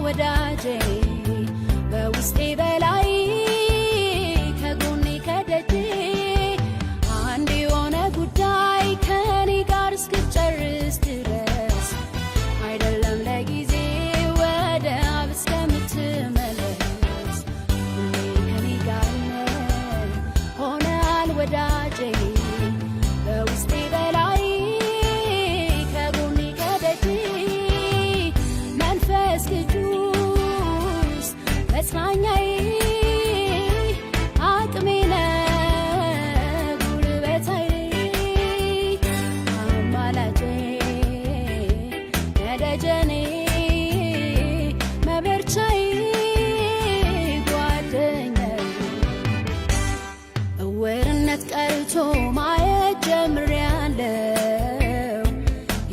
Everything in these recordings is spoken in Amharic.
ወዳጄ በውስጤ በላይ ከጎኔ ከደጄ አንድ የሆነ ጉዳይ ከኔ ጋር እስክጨርስ ድረስ አይደለም ለጊዜ ወደ አብ እስከምትመለስ ሁሌ ከኔ ጋር ሆነሃል ወዳጄ በውስጤ በላይ ከጎኔ ከደጄ መንፈስ ቅዱስ መጽናኛዬ አቅሜ ነህ ጉልበቴ አማላጄ ነደጀኔ መበርቻዬ ጓደኛዬ እውርነት ቀርቶ ማየት ጀምሬያለሁ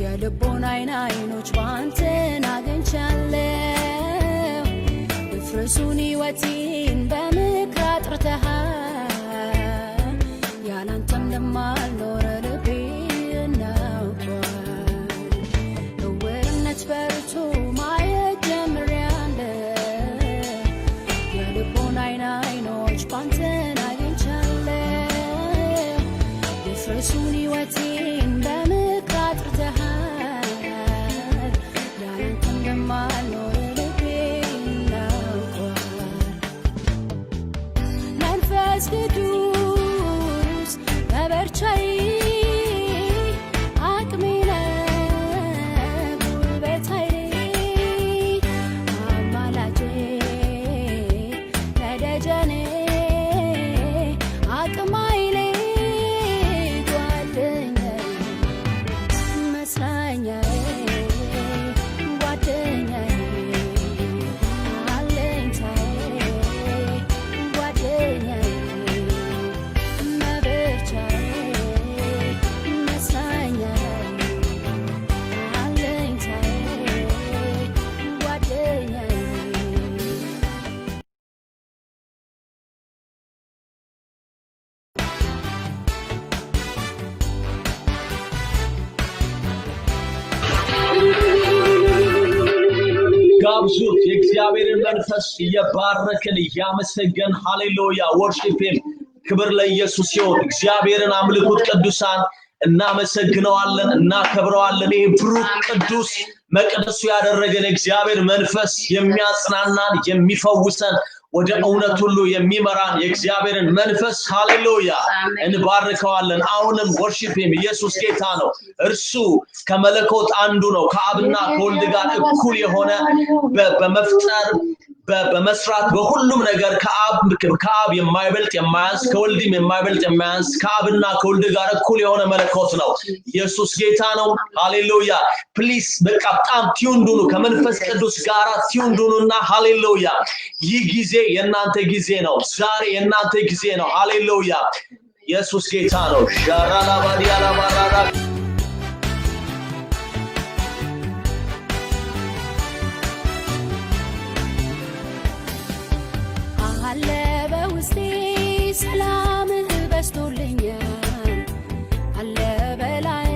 የልቦና አይኖች ባንተን አግኝቻለሁ ድፍረሱን ሕይወቴን በምክር አጥርተሃል ያላንተም ለማልኖር ልቤ እናውቋል እውርነት በርቶ ማየት ጀምሬያለሁ የልቦና አይኖች ባንተን አግኝቻለሁ ድፍረሱን ሕይወቴን በምክር አጥርተሃል ያላንተም ለማልኖር ልቤ እናውቋል መንፈስ ቅዱስ መበርቻዬ አቅሜ ነህ ጉልበቴ አማላጄ ነደጀኔ አቅም ኃይሌ ጓደኛዬ መጽናኛዬ ጓደኛዬ አለኝታዬ ጓደኛዬ መበርቻዬ መጽናኛዬ አለኝታዬ ጓደኛዬ ጋብዙት የእግዚአብሔርን መንፈስ እየባረክን እያመሰገን ሃሌሉያ ወርሺፕ ሂም ክብር ለኢየሱስ ይሁን እግዚአብሔርን አምልኩት ቅዱሳን እናመሰግነዋለን እናከብረዋለን ይሄ ብሩክ ቅዱስ መቅደሱ ያደረገን እግዚአብሔር መንፈስ የሚያጽናናን የሚፈውሰን ወደ እውነት ሁሉ የሚመራን የእግዚአብሔርን መንፈስ ሃሌሉያ እንባርከዋለን አሁንም ወርሺፕ ሂም ኢየሱስ ጌታ ነው እርሱ ከመለኮት አንዱ ነው ከአብና ከወልድ ጋር እኩል የሆነ በመፍጠር በመስራት በሁሉም ነገር ከአብ የማይበልጥ የማያንስ ከወልድም የማይበልጥ የማያንስ ከአብና ከወልድ ጋር እኩል የሆነ መለኮት ነው ኢየሱስ ጌታ ነው ሃሌሉያ ፕሊዝ በቃ በጣም ቲዩንድ ሁኑ ከመንፈስ ቅዱስ ጋር ቲዩንድ ሁኑና ሃሌሉያ ይህ ጊዜ የእናንተ ጊዜ ነው ዛሬ የእናንተ ጊዜ ነው ሃሌሉያ ኢየሱስ ጌታ ነው ሻራላባዲያላባራራ አለ በውስጤ ሰላምህ በዝቶልኛል አለ በላይ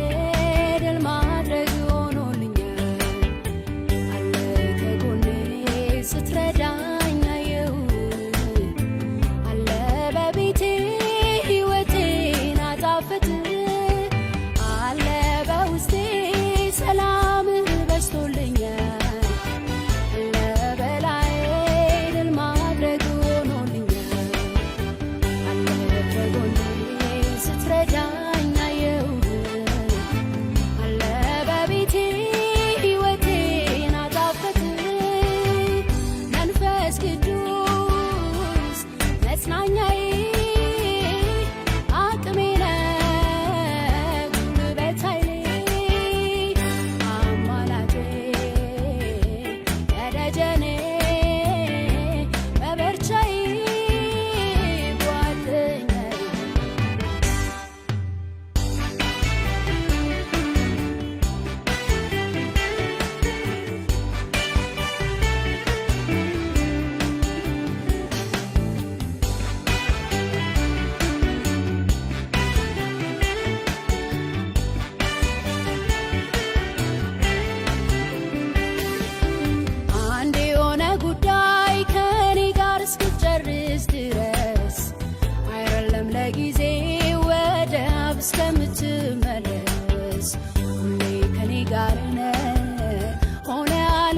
ድል ማድረግ ሆኖልኛል አለ ከጎኔ ስትረዳኝ አየሁ አለ በቤቴ ሕይወቴን አጣፈጥ አለ በውስጤ ሰላምህ በዝቶልኛል አለ በላይ ድል ማድረግ ሆኖልኛል አለ ከጎኔ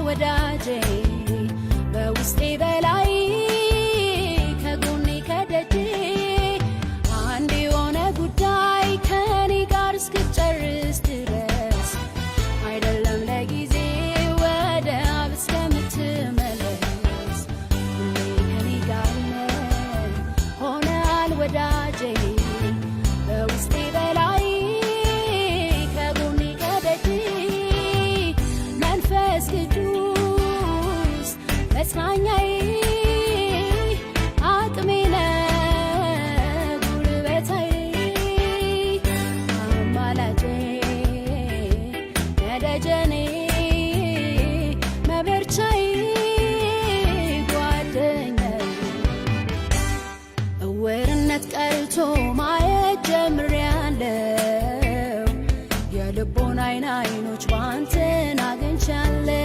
ወዳጄ በውስጤ በላይ ከጎኔ ከደጄ አንድ የሆነ ጉዳይ ከኔ ጋር እስክጨርስ ድረስ አይደለም ለጊዜ ወደ አብ እስከምትመለስ ሁሌ ከኔ ጋር ሆነሃል ወዳጄ በውስጤ በላይ ከጎኔ ከደጄ መንፈስ ቅዱስ መጽናኛዬ አቅሜ ነህ ጉልበታዬ አማላጄ ነደጀኔ መበርቻዬ ጓደኛዬ እውርነት ቀርቶ ማየት ጀምሬያለሁ የልቦን አይኖች ባንተን አግኝቻለሁ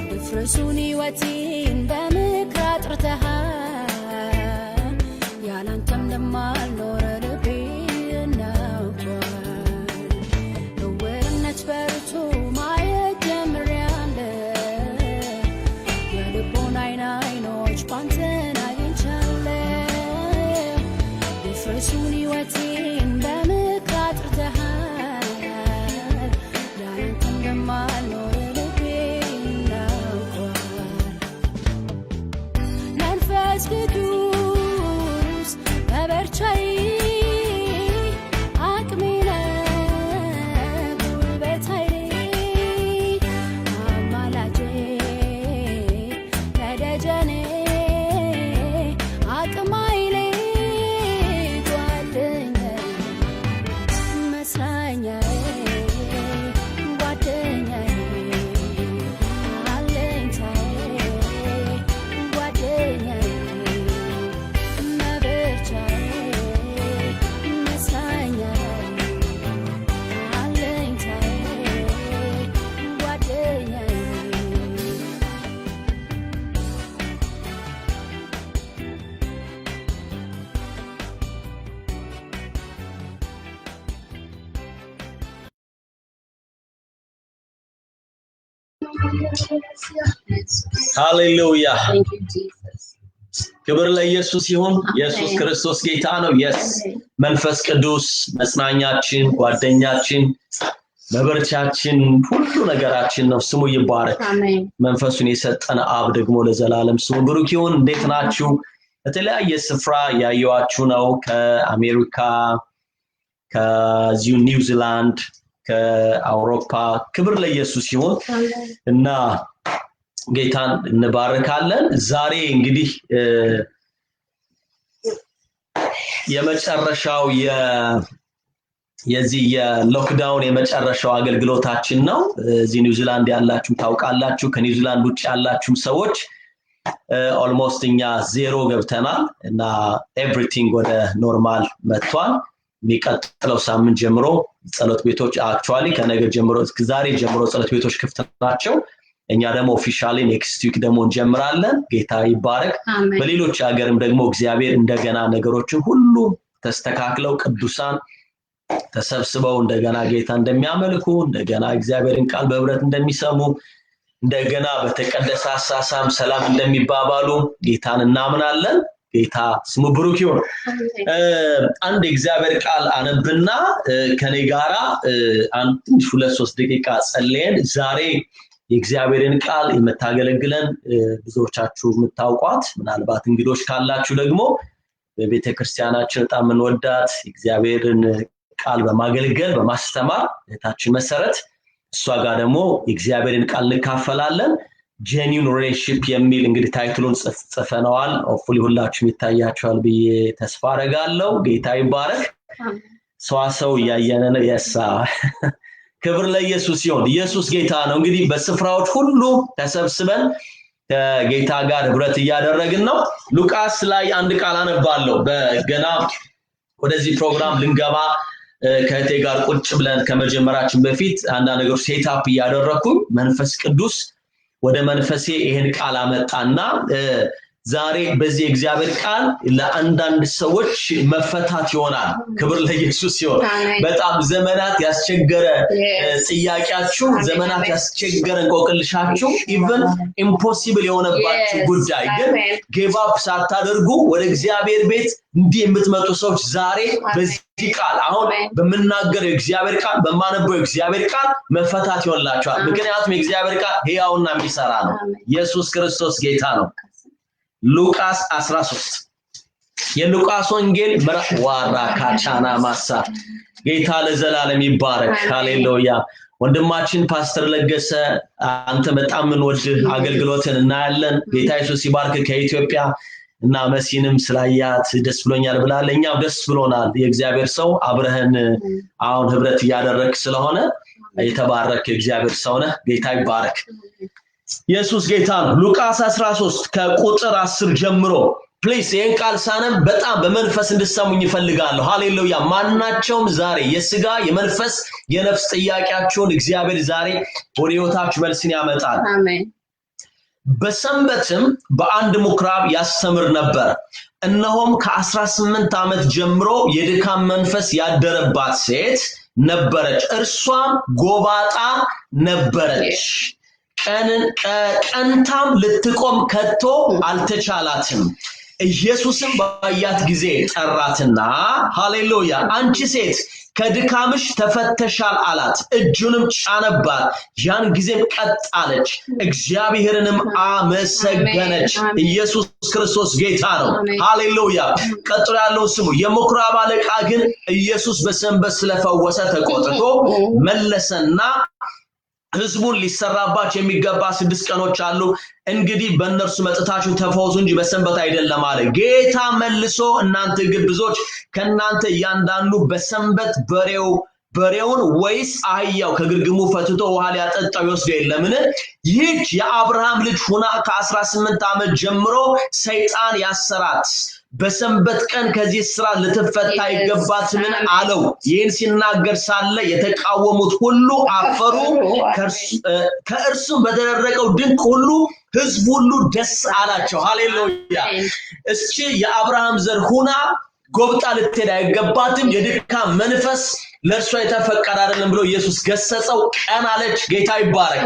ድፍረሱን ሕይወቴን በምክር አጥርተሃል ያላንተም እንደማልኖር ልቤ እናውቋል እውርነት በርቶ ማየት ጀምሬያለሁ የልቦን አይኖች ባንተን አግኝቻለሁ ድፍረሱን ሕይወቴን በምክር አጥርተሃል ያላንተም እንደማልኖር ልቤ እናውቋል መንፈስ ቅዱስ መበርቻዬ አቅሜ ነህ ጉልበታዬ አማላጄ ከደጀኔ አቅም ኃይሌ ጓደኛዬ መጽናኛዬ ጓደኛዬ አለኝታዬ ጓደኛዬ መበርቻዬ መጽናኛዬ አለኝታዬ ጓደኛዬ ሃሌሉያ Thank you, Jesus. ክብር ለኢየሱስ ይሁን ኢየሱስ ክርስቶስ ጌታ ነው የስ መንፈስ ቅዱስ መጽናኛችን ጓደኛችን መበርቻችን ሁሉ ነገራችን ነው ስሙ ይባረክ Amen. መንፈሱን የሰጠን አብ ደግሞ ለዘላለም ስሙ ብሩክ ይሁን እንዴት ናችሁ በተለያየ ስፍራ ያያችሁ ነው ከአሜሪካ ከዚሁ ኒውዚላንድ ከአውሮፓ ክብር ለኢየሱስ ይሁን Amen. እና ጌታን እንባረካለን ዛሬ እንግዲህ የመጨረሻው የዚህ የሎክዳውን የመጨረሻው አገልግሎታችን ነው እዚህ ኒውዚላንድ ያላችሁ ታውቃላችሁ ከኒውዚላንድ ውጭ ያላችሁ ሰዎች ኦልሞስት እኛ ዜሮ ገብተናል እና ኤቭሪቲንግ ወደ ኖርማል መጥቷል የሚቀጥለው ሳምንት ጀምሮ ጸሎት ቤቶች አክቹአሊ ከነገ ጀምሮ ዛሬ ጀምሮ ጸሎት ቤቶች ክፍት ናቸው እኛ ደግሞ ኦፊሻሊ ኔክስት ዊክ ደግሞ እንጀምራለን ጌታ ይባረክ Amen. በሌሎች ሀገርም ደግሞ እግዚአብሔር እንደገና ነገሮችን ሁሉ ተስተካክለው ቅዱሳን ተሰብስበው እንደገና ጌታ እንደሚያመልኩ እንደገና እግዚአብሔርን ቃል በህብረት እንደሚሰሙ እንደገና በተቀደሰ ሐሳብ ሰላም እንደሚባባሉ ጌታን እናምናለን ጌታ ስሙ ብሩክ ይሁን አንድ እግዚአብሔር ቃል አነብና ከኔ ጋራ አንድ 2-3 ደቂቃ ጸልየን ዛሬ የእግዚአብሔርን ቃል የምታገለግለን ብዙዎቻችሁ የምታውቋት ምናልባት እንግዶች ካላችሁ ደግሞ በቤተክርስቲያናችን በጣም እንወዳት እግዚአብሔርን ቃል በማገልገል በማስተማር እህታችን መሰረት እሷ ጋር ደግሞ የእግዚአብሔርን ቃል እንካፈላለን genuine relationship የሚል እንግዲህ ታይትሉን ጽፈነዋል ሆፕፉሊ ሁላችሁም ይታያችኋል ብዬ ተስፋ አደርጋለሁ ጌታ ይባረክ ሰው ያየነ ነው የሳ ክብር ለኢየሱስ ይሁን ኢየሱስ ጌታ ነው እንግዲህ በስፍራዎች ሁሉ ተሰብስበን ከጌታ ጋር ህብረት እያደረግን ነው ሉቃስ ላይ አንድ ቃል አነባለሁ በገና ወደዚህ ፕሮግራም ልንገባ ከእቴ ጋር ቁጭ ብለን ከመጀመራችን በፊት አንድ ነገር ሴት አፕ ያደረኩኝ መንፈስ ቅዱስ ወደ መንፈሴ ይሄን ቃል አመጣና ዛሬ በዚህ እግዚአብሔር ቃል ለአንዳንድ ሰዎች መፈታት ይሆናል ክብር ለኢየሱስ ይሁን በጣም ዘመናት ያስቸገረ ጥያቄያችሁ ዘመናት ያስቸገረ እንቆቅልሻችሁ ኢቭን ኢምፖሲብል የሆነባችሁ ጉዳይ ግን ጊቭ አፕ ሳታደርጉ ወደ እግዚአብሔር ቤት እንዲህ የምትመጡ ሰዎች ዛሬ በዚህ ቃል አሁን በመናገር እግዚአብሔር ቃል በማነበው እግዚአብሔር ቃል መፈታት ይሆንላችኋል ምክንያቱም እግዚአብሔር ቃል ሕያውና የሚሰራ ነው ኢየሱስ ክርስቶስ ጌታ ነው ሉቃስ 13 የሉቃስ ወንጌል ምዕራፍ ዋራካቻና ማሳ ጌታ ለዘላለም ይባረክ ሃሌሉያ ወንድማችን ፓስተር ለገሰ አንተ በጣም ምን ወድ አገልግሎትን እናያለን ጌታ ኢየሱስ ይባርክ ከኢትዮጵያ እና መሲንም ስላያት ደስ ብሎኛል ብላለኛው ደስ ብሎናል የእግዚአብሔር ሰው አብረህን አሁን ህብረት ያደረክ ስለሆነ የተባረከ እግዚአብሔር ሰው ነህ ጌታ ይባረክ ኢየሱስ ጌታ ነው ሉቃስ 13 ከቁጥር 10 ጀምሮ ፕሊዝ ይሄን ቃል ሳነም በጣም በመንፈስ እንድትሰሙኝ ይፈልጋለሁ ሃሌሉያ ማናቸውም ዛሬ የሥጋ የመንፈስ የነፍስ ጥያቄያችሁን እግዚአብሔር ዛሬ ወደ ሕይወታችሁ መልስን ያመጣል አሜን በሰንበትም በአንድ ምኩራብ ያስተምር ነበር እነሆም ከ18 ዓመት ጀምሮ የድካም መንፈስ ያደረባት ሴት ነበረች እርሷም ጎባጣ ነበረች ቀንታም ልትቆም ከቶ አልተቻላትም ኢየሱስም ባያት ጊዜ ጠራትና ሃሌሉያ አንቺ ሴት ከድካምሽ ተፈተሻል አላት እጁንም ጫነባት ያን ጊዜም ቀጥ አለች እግዚአብሔርንም አመሰገነች ኢየሱስ ክርስቶስ ጌታ ነው ሃሌሉያ ቀጥሎ ያለው ስሙ የምኩራብ አለቃ ግን ኢየሱስ በሰንበት ስለፈወሰ ተቆጥቶ መለሰና ህዝቡን ሊሰራባቸው የሚገባ 6 ቀኖች አሉ እንግዲህ በእነርሱ መጥታችሁ ተፈወሱ እንጂ በሰንበት አይደለም አለ ጌታ መልሶ እናንተ ግብዞች ከናንተ ያንዳንዱ በሰንበት በሬውን ወይስ አህያው ከግርግሙ ፈትቶ ውሃ ሊያጠጣው ይወስድ የለምን ይህች የአብርሃም ልጅ ሆና ከ18 ዓመት ጀምሮ ሰይጣን ያሰራት በሰንበት ቀን ከዚህ ስራ ልትፈታ ይገባትምን አለው ይህን ሲናገር ሳለ የተቃወሙት ሁሉ አፈሩ ከእርሱም በተደረገው ድንቅ ሁሉ ህዝብ ሁሉ ደስ አላቸው ሃሌሉያ እስኪ የአብርሃም ዘር ሆና ጎብጣ ልትሄድ አይገባትም የድካም መንፈስ ለእርሷ የተፈቀደ አይደለም ብሎ ኢየሱስ ገሰጸው ቀን አለች ጌታ ይባረክ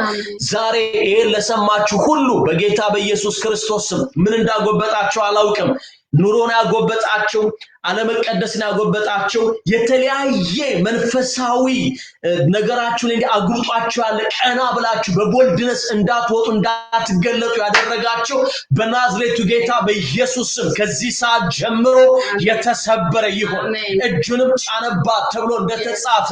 ዛሬ ይሄን ለሰማችሁ ሁሉ በጌታ በኢየሱስ ክርስቶስ ምን እንዳጎበጣቸው አላውቅም ኑሮን ያጎበጣቸው አለመቀደስን ያጎበጣቸው የተለያየ መንፈሳዊ ነገራችሁን እንዲ አጉጧቸው ያለ ቀና ብላችሁ በቦልድነስ እንዳትወጡ እንዳትገለጡ ያደረጋቸው በናዝሬቱ ጌታ በኢየሱስ ስም ከዚህ ሰዓት ጀምሮ የተሰበረ ይሁን እጁንም ጫነባት ተብሎ እንደተጻፈ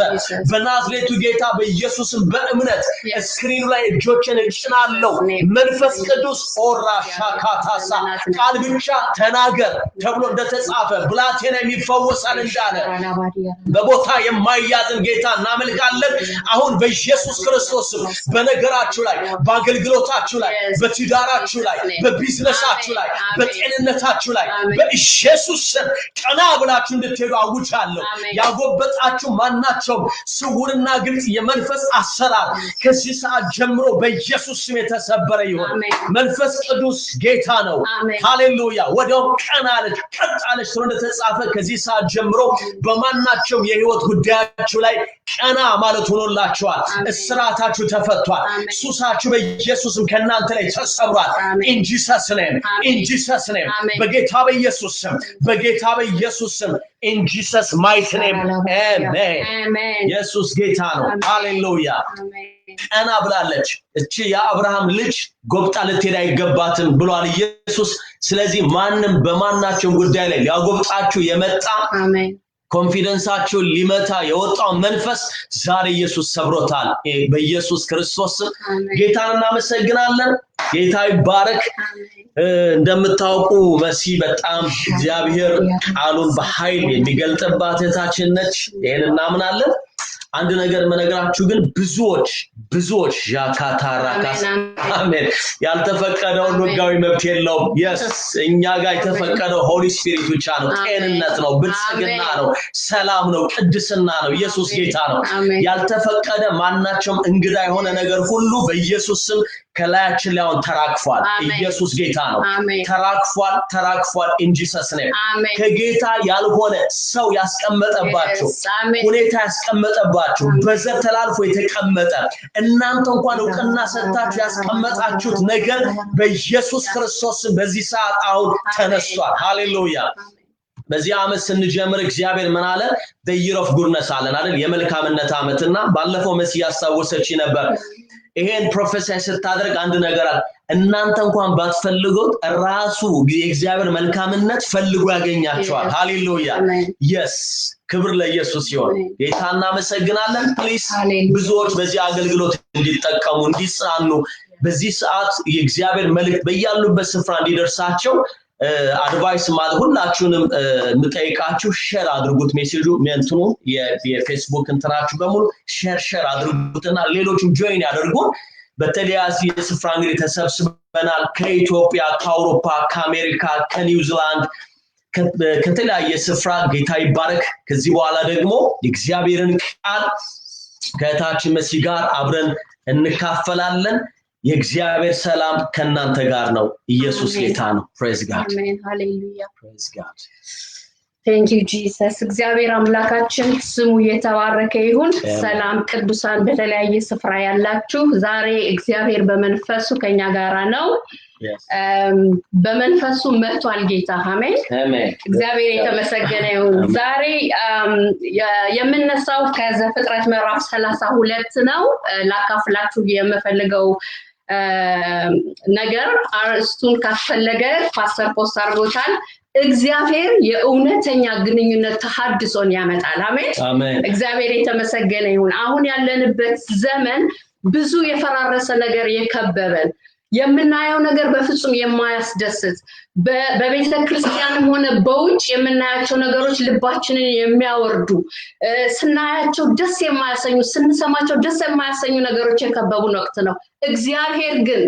በናዝሬቱ ጌታ በኢየሱስ ስም በእምነት ስክሪኑ ላይ እጆችን እጭናለሁ መንፈስ ቅዱስ ኦራ ሻካታሳ ቃል ብቻ ተናገር ተብሎ እንደተጻፈ ብላቴና የሚፈወሳል እንዳለ በቦታ የማይያዝን ጌታ እናመልካለን አሁን በኢየሱስ ክርስቶስ በነገራችሁ ላይ በአገልግሎታችሁ ላይ በትዳራችሁ ላይ በቢዝነሳችሁ ላይ በጤንነታችሁ ላይ በኢየሱስ ስም ቀና ብላችሁ እንድትሄዱ አውጃለሁ ያጎበጣችሁ ማናቸው ስውርና ግልጽ የመንፈስ አሰራር ከዚህ ሰዓት ጀምሮ በኢየሱስ ስም የተሰበረ ይሁን መንፈስ ቅዱስ ጌታ ነው ሃሌሉያ ወዲያው ቀና አለች ቀጥ አለች እንደተጻፈ ከዚህ ሰዓት ጀምሮ በማናቸው የህይወት ጉዳያችሁ ላይ ቀና ማለት ሆኖላችኋል እስራታችሁ ተፈቷል ሱሳችሁ በኢየሱስም ከናንተ ላይ ተሰብሯል in Jesus name በጌታ በኢየሱስ ስም in Jesus mighty name amen ኢየሱስ ጌታ ነው ሃሌሉያ ቀና ብላለች እቺ የአብርሃም ልጅ ጎብጣ ልትሄድ አይገባትም ብሏል ኢየሱስ ስለዚህ ማንንም በማናቸው ጉዳይ ላይ ሊያጎብጣችሁ የመጣ አሜን ኮንፊደንሳችሁ ሊመታ የወጣው መንፈስ ዛሬ ኢየሱስ ሰብሮታል በኢየሱስ ክርስቶስ ጌታን እናመሰግናለን ጌታ ይባረክ እንደምታውቁ መሲ በጣም እግዚአብሔር ቃሉን በኃይል የሚገልጥባት እህታችን ነች ይሄን እናምናለን አንድ ነገር መነግራችሁ ግን ብዙዎች ያካታራካስ አሜን ያልተፈቀደው ሉጋዊ መብት የለውም yes እኛ ጋር የተፈቀደው ሆሊ ስፒሪት ብቻ ነው ጤንነት ነው ብልጽግና ነው ሰላም ነው ቅድስና ነው ኢየሱስ ጌታ ነው ያልተፈቀደ ማናቸውም እንግዳ የሆነ ነገር ሁሉ በኢየሱስ ስም ከላያችን ላይ አሁን ተራክፏል ኢየሱስ ጌታ ነው ተራክፏል in Jesus name ከጌታ ያልሆነ ሰው ያስቀመጠባችሁ ሁኔታ ያስቀመጠባችሁ በዘር ተላልፎ የተቀመጠ እናንተ እንኳን ዕውቅና ሰጣችሁ ያስቀመጣችሁት ነገር በኢየሱስ ክርስቶስ በዚህ ሰዓት አሁን ተነስቷል ሃሌሉያ በዚህ ዓመት ስንጀምር እግዚአብሔር ምን አለ the year of goodness አለን አይደል የመልካምነት ዓመትና ባለፈው መስያ ያስታወሰች ነበር ይሄን ፕሮፌሰር ስታደርግ አንድ ነገር አለ እናንተ እንኳን ባትፈልጉት ራሱ የእግዚአብሔር መልካምነት ፈልጎ ያገኛቸዋል ሃሌሉያ yes ክብር ለኢየሱስ ይሁን ጌታና መሰግናለን ፕሊስ ብዙዎች በዚህ አገልግሎት እንዲጠቀሙ እንዲጽናኑ በዚህ ሰዓት የእግዚአብሔር መልእክት በያሉበት ስፍራ እንዲደርሳቸው አድቫይስ ማለት ሁላችሁንም ምጠይቃችሁ ሼር አድርጉት ሜሴጁ እንትኑ የፌስቡክ እንትናችሁ በሙሉ ሼር አድርጉትና ሌሎችም ጆይን ያደርጉ በተለያየ ስፍራ እንግዲህ ተሰብስበናል ከኢትዮጵያ ከአውሮፓ ከአሜሪካ ከኒውዚላንድ ከተለያየ ስፍራ ጌታ ይባረክ ከዚህ በኋላ ደግሞ የእግዚአብሔርን ቃል ከታችን መሲ ጋር አብረን እንካፈላለን የእግዚአብሔር ሰላም ከናንተ ጋር ነው ኢየሱስ ጌታ ነው praise god amen hallelujah praise god thank you jesus እግዚአብሔር አምላካችን ስሙ የተባረከ ይሁን ሰላም ቅዱሳን በተለያየ ስፍራ ያላችሁ ዛሬ እግዚአብሔር በመንፈሱ ከኛ ጋር ነው በመንፈሱ መጥቷል ጌታ አሜን እግዚአብሔር የተመሰገነ ይሁን ዛሬ የምንነሳው ከዘፍጥረት ምዕራፍ 32 ነው ላካፍላችሁ የምፈልገው ነገር አርስቱን ካስፈለገ ፓስተር ፖስት አድርጎታል እግዚአብሔር የእውነተኛ ግንኙነት ተሐድሶን ያመጣል አሜን እግዚአብሔር የተመሰገነ ይሁን አሁን ያለንበት ዘመን ብዙ የፈራረሰ ነገር የከበበን የምናየው ነገር በፍጹም የማያስደስት በቤተ ክርስቲያንም ሆነ በውጭ የምናያቸው ነገሮች ልባችንን የሚያወርዱ ስናያቸው ደስ የማያሰኙ ስንሰማቸው ደስ የማያሰኙ ነገሮች የከበቡን ወቅት ነው እግዚአብሔር ግን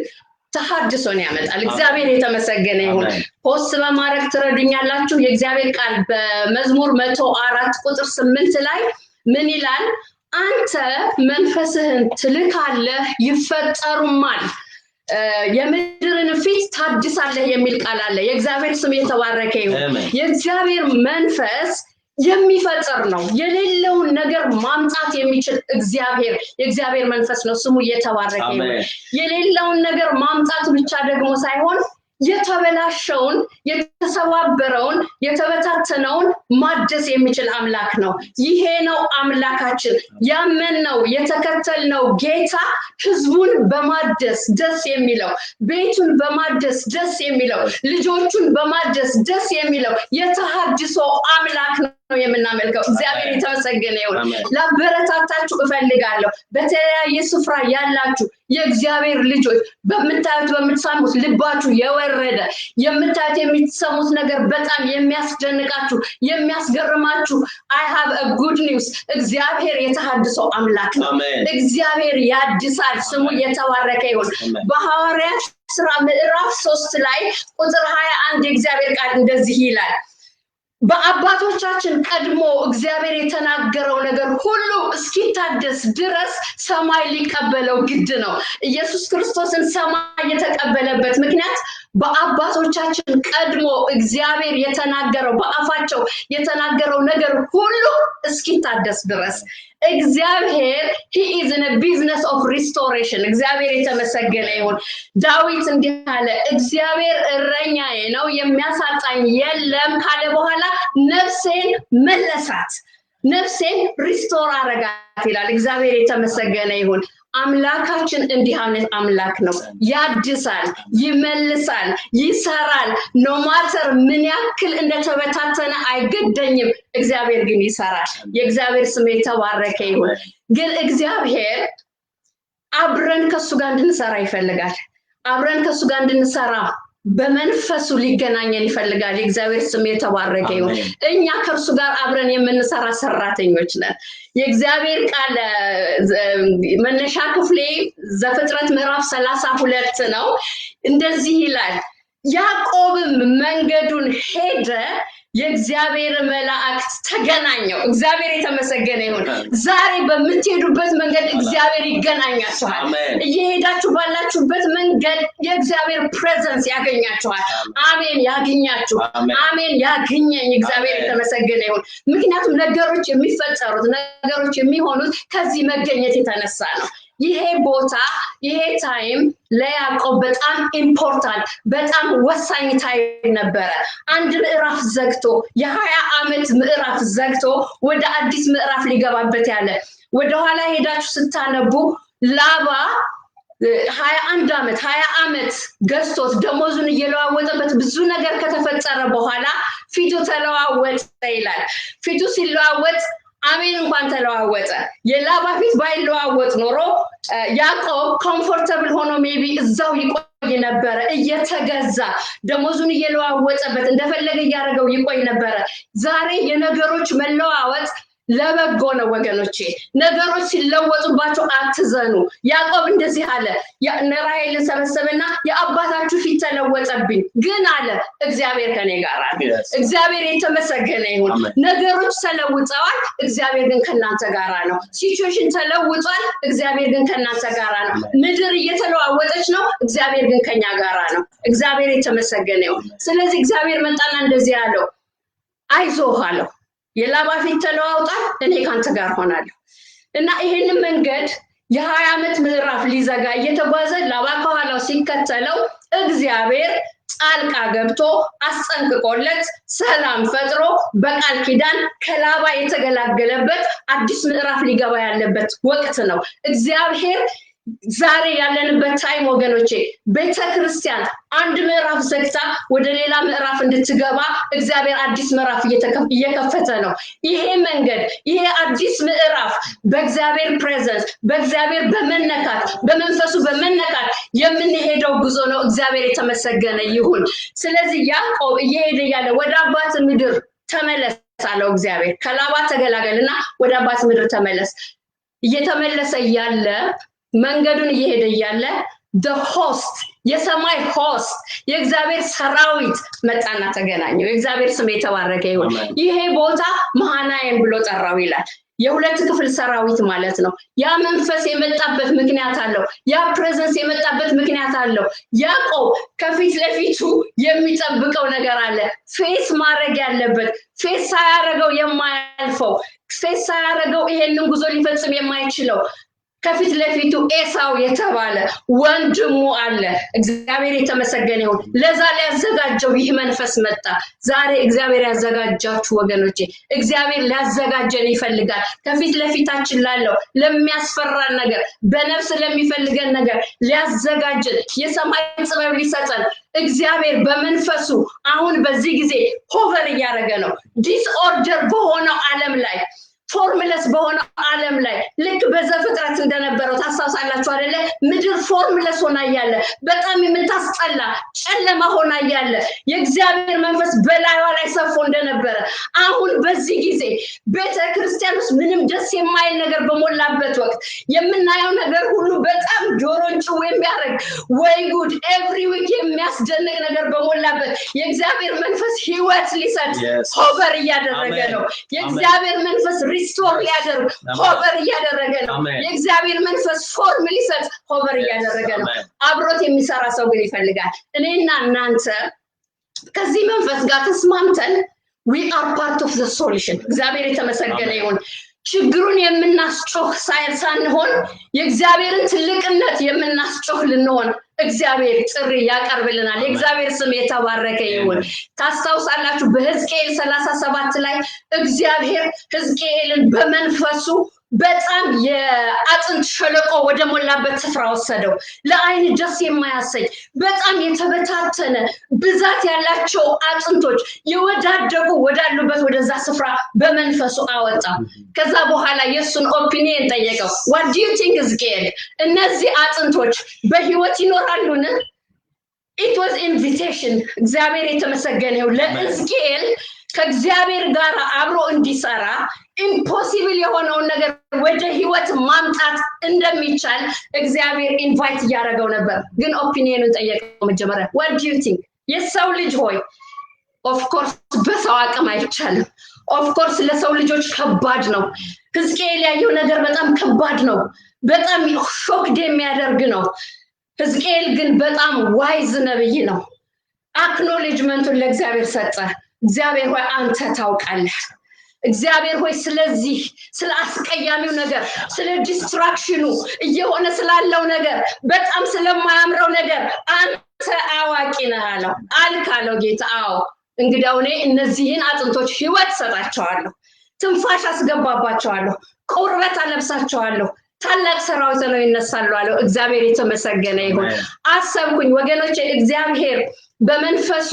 ተሐድሶን ያመጣል እግዚአብሔር የተመሰገነ ይሁን ፖስት በማድረግ ትረዱኛላችሁ የእግዚአብሔር ቃል በመዝሙር 104 ቁጥር 8 ላይ ምን ይላል አንተ መንፈስህን ትልካለህ ይፈጠሩማል የምድርን ፊት ታድሳለህ የሚል ቃል አለ የእግዚአብሔር ስም የተባረከ ይሁን የእግዚአብሔር መንፈስ የሚፈጠር ነው የሌለውን ነገር ማምጣት የሚችል የእግዚአብሔር መንፈስ ነው ስሙ የተባረከ ይሁን የሌለውን ነገር ማምጣት ብቻ ደግሞ ሳይሆን የተበላሸውን የተሰባበረውን የተበታተነውን ማደስ የሚችል አምላክ ነው ይሄ ነው አምላካችን ያመነው የተከተልነው ጌታ ህዝቡን በማደስ ደስ የሚለው ቤቱን በማደስ ደስ የሚለው ልጆቹን በማደስ ደስ የሚለው የተሐድሶ አምላክ ነው የምናመልከው እግዚአብሔር የተመሰገነ ይሁን ለበረታታችሁ እፈልጋለሁ በተለያየ ስፍራ ያላችሁ የእግዚአብሔር ልጆች በመታየት በመትሳሙት ልባችሁ የወረደ የምታዩት የሚሰሙት ነገር በጣም የሚያስደንቃችሁ የሚያስገርማችሁ I have a good news እግዚአብሔር የተሐድሶ አምላክ ነው እግዚአብሔር ያድሳል ስሙ የተባረከ ይሁን በሐዋርያት ሥራ ምዕራፍ 3 ላይ ቁጥር 21 የእግዚአብሔር ቃል እንደዚህ ይላል በአባቶቻችን ቀድሞ እግዚአብሔር የተናገረው ነገር ሁሉ እስኪታደስ ድረስ ሰማይ ሊቀበለው ግድ ነው ኢየሱስ ክርስቶስን ሰማይ የተቀበለበት ምክንያት በአባቶቻችን ቀድሞ እግዚአብሔር የተናገረው በአፋቸው የተናገረው ነገር ሁሉ እስኪታደስ ድረስ እግዚአብሔር he is in a business of restoration እግዚአብሔር የተመሰገነ ይሁን ዳዊት እንዲህ አለ እግዚአብሔር እረኛዬ ነው የሚያሳጣኝ የለም ካለ በኋላ ነፍሴን መለሳት ነፍሴን ሪስቶር አረጋት ይላል እግዚአብሔር የተመሰገነ ይሁን አምላካችን እንዲህ አይነት አምላክ ነው ያድሳል ይመልሳል ይሰራል ኖ ማተር ምን ያክል እንደተበታተነ አይገደኝም እግዚአብሔር ግን ይሰራል የእግዚአብሔር ስም የተባረከ ይሁን ግን እግዚአብሔር አብረን ከሱ ጋር እንድንሰራ ይፈልጋል አብረን ከሱ ጋር እንድንሰራ በመንፈሱ ሊገናኘን ይፈልጋል የእግዚአብሔር ስም የተባረከ ይሁን እኛ ከርሱ ጋር አብረን የምንሰራ ሰራተኞች ነን የእግዚአብሔር ቃል መነሻ ክፍሌ ዘፍጥረት ምዕራፍ 32 ነው እንደዚህ ይላል ያዕቆብም መንገዱን ሄደ የእግዚአብሔር መላእክት ተገናኘው እግዚአብሔር የተመሰገነ ይሁን ዛሬ በመትሄዱበት መንገድ እግዚአብሔር ይገናኛችኋል እየሄዳችሁ ባላችሁበት መንገድ የእግዚአብሔር ፕሬዘንስ ያገኛችኋል አሜን ያገኛችሁ አሜን ያገኘኝ እግዚአብሔር የተመሰገነ ይሁን ምክንያቱም ነገሮች የሚፈጠሩት ነገሮች የሚሆኑት ከዚህ መገኘት የተነሳ ነው ይሄ ቦታ ይሄ ታይም ለያዕቆብ በጣም ኢምፖርታንት በጣም ወሳኝ ታይም ነበር አንድ ምዕራፍ ዘግቶ የ20 ዓመት ምዕራፍ ዘግቶ ወደ አዲስ ምዕራፍ ሊገባበት ያለ ወደ ኋላ ሄዳችሁ ስታነቡ ላባ 21 ዓመት ገስቶት ደሞዙን እየለዋወጠበት ብዙ ነገር ከተፈጠረ በኋላ ፊቱ ተለዋወጠ ይላል ፊቱ ሲለዋወጥ አሜን እንኳን ተለዋወጠ የላባ ፊት ባይለዋወጥ ኖሮ ያዕቆብ ኮምፎርታብል ሆኖ ሜቢ እዛው ይቆይ ነበር እየተገዛ ደሞዙን እየለዋወጠበት እንደፈለገ ያረጋው ይቆይ ነበር ዛሬ የነገሮች መለዋወጥ ለበጎ ነው ወገኖቼ ነገሮች ሲለወጡባቸው አትዘኑ ያዕቆብ እንደዚህ አለ ራሔልን ሰበሰበና የአባታችሁ ፊት ተለወጠብኝ ግን አለ እግዚአብሔር ከኔ ጋር አለ እግዚአብሔር የተመሰገነ ይሁን ነገሮች ተለውጠዋል እግዚአብሔር ግን ከናንተ ጋር ነው ሲቹዌሽን ተለውጧል እግዚአብሔር ግን ከናንተ ጋር ነው ምድር እየተለዋወጠች ነው እግዚአብሔር ግን ከኛ ጋር ነው እግዚአብሔር የተመሰገነ ይሁን ስለዚህ እግዚአብሔር መጣና እንደዚህ ያለው አይዞህ አለው የላባ ፊት ተለዋውጣል እኔ ካንተ ጋር ሆናለሁ እና ይሄንን መንገድ የ20 ዓመት ምዕራፍ ሊዘጋ እየተጓዘ ላባ ከኋላው ሲከተለው እግዚአብሔር ጣልቃ ገብቶ አስጠንቅቆለት ሰላም ፈጥሮ በቃል ኪዳን ከላባ የተገላገለበት አዲስ ምዕራፍ ሊገባ ያለበት ወቅት ነው እግዚአብሔር ዛሬ ያለንበት ታይም ወገኖቼ ቤተክርስቲያን አንድ ምዕራፍ ዘግታ ወደ ሌላ ምዕራፍ እንድትገባ እግዚአብሔር አዲስ ምዕራፍ እየከፈተ ነው ይሄ መንገድ ይሄ አዲስ ምዕራፍ በእግዚአብሔር ፕሬዘንስ በእግዚአብሔር በመነካት በመንፈሱ በመነካት የምንሄደው ጉዞ ነው እግዚአብሔር የተመሰገነ ይሁን ስለዚህ ያዕቆብ እየሄደ ያለ ወደ አባት ምድር ተመለስ አለው እግዚአብሔር ከላባ ተገላገልና ወደ አባት ምድር ተመለስ እየተመለሰ ያለ መንገዱን እየሄደ ያለ the host የሰማይ host የእግዚአብሔር ሰራዊት መጣና ተገናኘው የእግዚአብሔር ስም የተባረከ ይሁን ይሄ ቦታ መሃናይም ብሎ ጠራው ይላል የሁለት ክፍል ሰራዊት ማለት ነው ያ መንፈስ የመጣበት ምክንያት አለው ያ ፕሬዘንስ የመጣበት ምክንያት አለው ያዕቆብ ከፊት ለፊቱ የሚጠብቀው ነገር አለ ፌስ ማድረግ ያለበት ፌስ ሳያረገው የማያልፈው ፌስ ሳያረገው ይሄንን ጉዞ ሊፈጽም የማይችለው ከፊት ለፊቱ ኤሳው የተባለ ወንድሙ አለ እግዚአብሔር የተመሰገነ ይሁን ለዛ ሊያዘጋጀው ይህ መንፈስ መጣ ዛሬ እግዚአብሔር ያዘጋጃችሁ ወገኖቼ እግዚአብሔር ሊያዘጋጀን ይፈልጋል ከፊት ለፊታችን ላለው ለሚያስፈራን ነገር በነፍስ ለሚፈልገን ነገር ሊያዘጋጀን የሰማይ ጽበብ ሊሰጠን እግዚአብሔር በመንፈሱ አሁን በዚህ ጊዜ ሆቨር ያረገ ነው ዲስኦርደር በሆነው ዓለም ላይ ፎርሙለስ በሆነ ዓለም ላይ ልክ በዘፍጥረት እንደነበረው ታሳሳላችሁ አይደለ ምድር ፎርሙለስ ሆና ያለ በጣም የምታስጠላ ጨለማ ሆና ያለ የእግዚአብሔር መንፈስ በላይዋ ላይ ሰፎ እንደነበረ አሁን በዚህ ጊዜ ቤተክርስቲያን ውስጥ ምንም ደስ የማይል ነገር በሞላበት ወቅት የምናየው ነገር ሁሉ በጣም ጆሮን ጭው የሚያደርግ ወይ ጉድ ኤቭሪ ዊክ የሚያስደንቅ ነገር በሞላበት የእግዚአብሔር መንፈስ ህይወት ሊሰጥ ሆቨር እያደረገ ነው የእግዚአብሔር መንፈስ ሪስቶር ሊያደርግ ሆቨር እያደረገ ነው የእግዚአብሔር መንፈስ ፎርም ሊሰጥ ሆቨር እያደረገ ነው አብሮት የሚሰራ ሰው ግን ይፈልጋል እኔና እናንተ ከዚህ መንፈስ ጋር ተስማምተን we are part of the solution እግዚአብሔር የተመሰገነ ይሁን ችግሩን የምናስጮህ ሳይሆን የእግዚአብሔርን ትልቅነት የምናስጮህ ልንሆን እግዚአብሔር ጥሪ ያቀርብልናል የእግዚአብሔር ስም የተባረከ ይሁን ታስታውሳላችሁ በሕዝቅኤል 37 ላይ እግዚአብሔር ሕዝቅኤልን በመንፈሱ በጣም የአጥንት ሸለቆ ወደ ሞላበት ስፍራ ወሰደው ለአይን ደስ የማያሰኝ በጣም የተበታተነ ብዛት ያላቸው አጥንቶች የወዳደቁ ወዳሉበት ወደዛ ስፍራ በመንፈሱ አወጣ ከዛ በኋላ የሱን ኦፒኒየን ጠየቀው what do you think ሕዝቅኤል እነዚህ አጥንቶች በህይወት ይኖራሉን it was invitation እግዚአብሔር የተመሰገነው ለሕዝቅኤል ከእግዚአብሔር ጋር አብሮ እንዲሰራ impossible የሆነውን ነገር ወደ ህይወት ማምጣት እንደሚቻል እግዚአብሔር ኢንቫይት ያደረገው ነበር ግን ኦፒኒየኑን ጠየቀው መጀመሪያ what do you think የሰው ልጅ ሆይ of course በሰው አቅም አይቻልም of course ለሰው ልጆች ከባድ ነው ሕዝቅኤል ያየው ነገር በጣም ከባድ ነው በጣም ሾክድ የሚያደርግ ነው ሕዝቅኤል ግን በጣም ዋይዝ ነብይ ነው አክኖሌጅመንቱን ለእግዚአብሔር ሰጠ እግዚአብሔር ሆይ አንተ ታውቃለህ እግዚአብሔር ሆይ ስለዚህ ስለ አስቀያሚው ነገር ስለ ዲስትራክሽኑ እየሆነ ስላለው ነገር በጣም ስለማያምረው ነገር አንተ አዋቂ ነህ አልካለው ጌታ አዎ እንግዲያው እኔ እነዚህን አጥንቶች ህይወት ሰጣቸዋለሁ ትንፋሽ አስገባባቸዋለሁ ቁርበት አለብሳቸዋለሁ ታላቅ ሰራዊት ነው ይነሳሉ አለው እግዚአብሔር የተመሰገነ ይሁን አሰብኩኝ ወገኖቼ እግዚአብሔር በመንፈሱ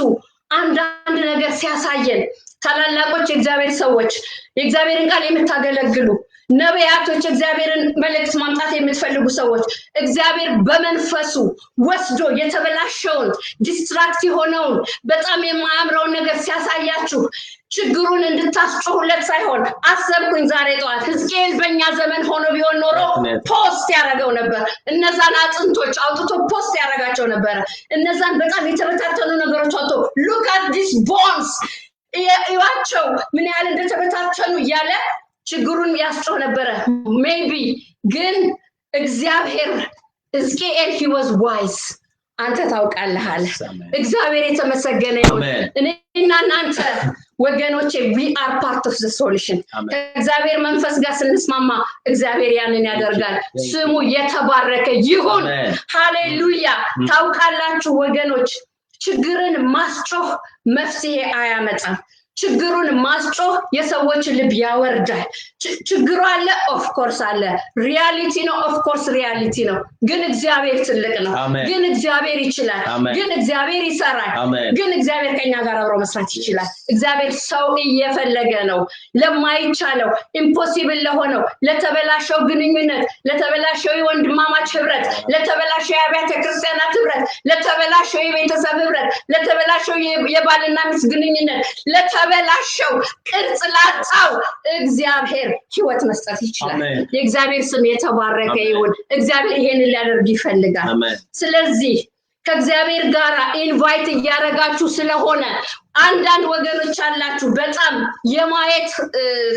አንዳንድ ነገር ሲያሳየን ታላላቆች እግዚአብሔር ሰዎች የእግዚአብሔርን ቃል የምታገለግሉ ነቢያቶች እግዚአብሔርን መልእክት ማምጣት የምትፈልጉ ሰዎች እግዚአብሔር በመንፈሱ ወስዶ የተበላሸውን ዲስትራክት የሆነውን በጣም የማያምረውን ነገር ሲያሳያችሁ ችግሩን እንድታስጮሁለት ሳይሆን አሰብኩኝ ዛሬ ጠዋት ሕዝቅኤል በእኛ ዘመን ሆኖ ቢሆን ኖሮ ፖስት ያደረገው ነበር እነዛን አጥንቶች አውጥቶ ፖስት ያደረጋቸው ነበር እነዛን በጣም የተበታተኑ ነገሮች አውጥቶ look at these bones ይዋቸው ምን ያህል እንደተበታተኑ ያለ ችግሩን ያስጮህ ነበር maybe ግን እግዚአብሔር ሕዝቅኤል he was wise አንተ ታውቃለህ አለ እግዚአብሔር የተመሰገነ ይሁን እኔና እናንተ ወገኖቼ we are part of the solution እግዚአብሔር መንፈስ ጋር ስንስማማ እግዚአብሔር ያንን ያደርጋል ስሙ የተባረከ ይሁን ሃሌሉያ ታውቃላችሁ ወገኖች ችግርን ማስጮህ መፍትሄ አያመጣም ችግሩን ማስጮህ የሰዎች ልብ ያወርዳል ችግሩ አለ ኦፍ ኮርስ አለ ሪያሊቲ ነው ኦፍ ኮርስ ሪያሊቲ ነው ግን እግዚአብሔር ትልቅ ነው ግን እግዚአብሔር ይችላል ግን እግዚአብሔር ይሰራል ግን እግዚአብሔር ከኛ ጋር አብሮ መስራት ይችላል እግዚአብሔር ሰው እየፈለገ ነው ለማይቻለው ኢምፖሲብል ለሆነው ለተበላሸው ግንኙነት ለተበላሸው የወንድማማች ህብረት ለተበላሸው የአብያተ ክርስቲያናት ህብረት ለተበላሸው የቤተሰብ ህብረት ለተበላሸው የባልና ሚስት ግንኙነት ለተበላሸው ቅርጽ ላጣው እግዚአብሔር ህይወት መስጠት ይችላል የእግዚአብሔር ስም የተባረከ ይሁን እግዚአብሔር ይሄንን ሊያደርግ ይፈልጋል ስለዚህ ከእግዚአብሔር ጋር ኢንቫይት ያደረጋችሁ ስለሆነ አንዳንድ ወገኖች አላችሁ በጣም የማየት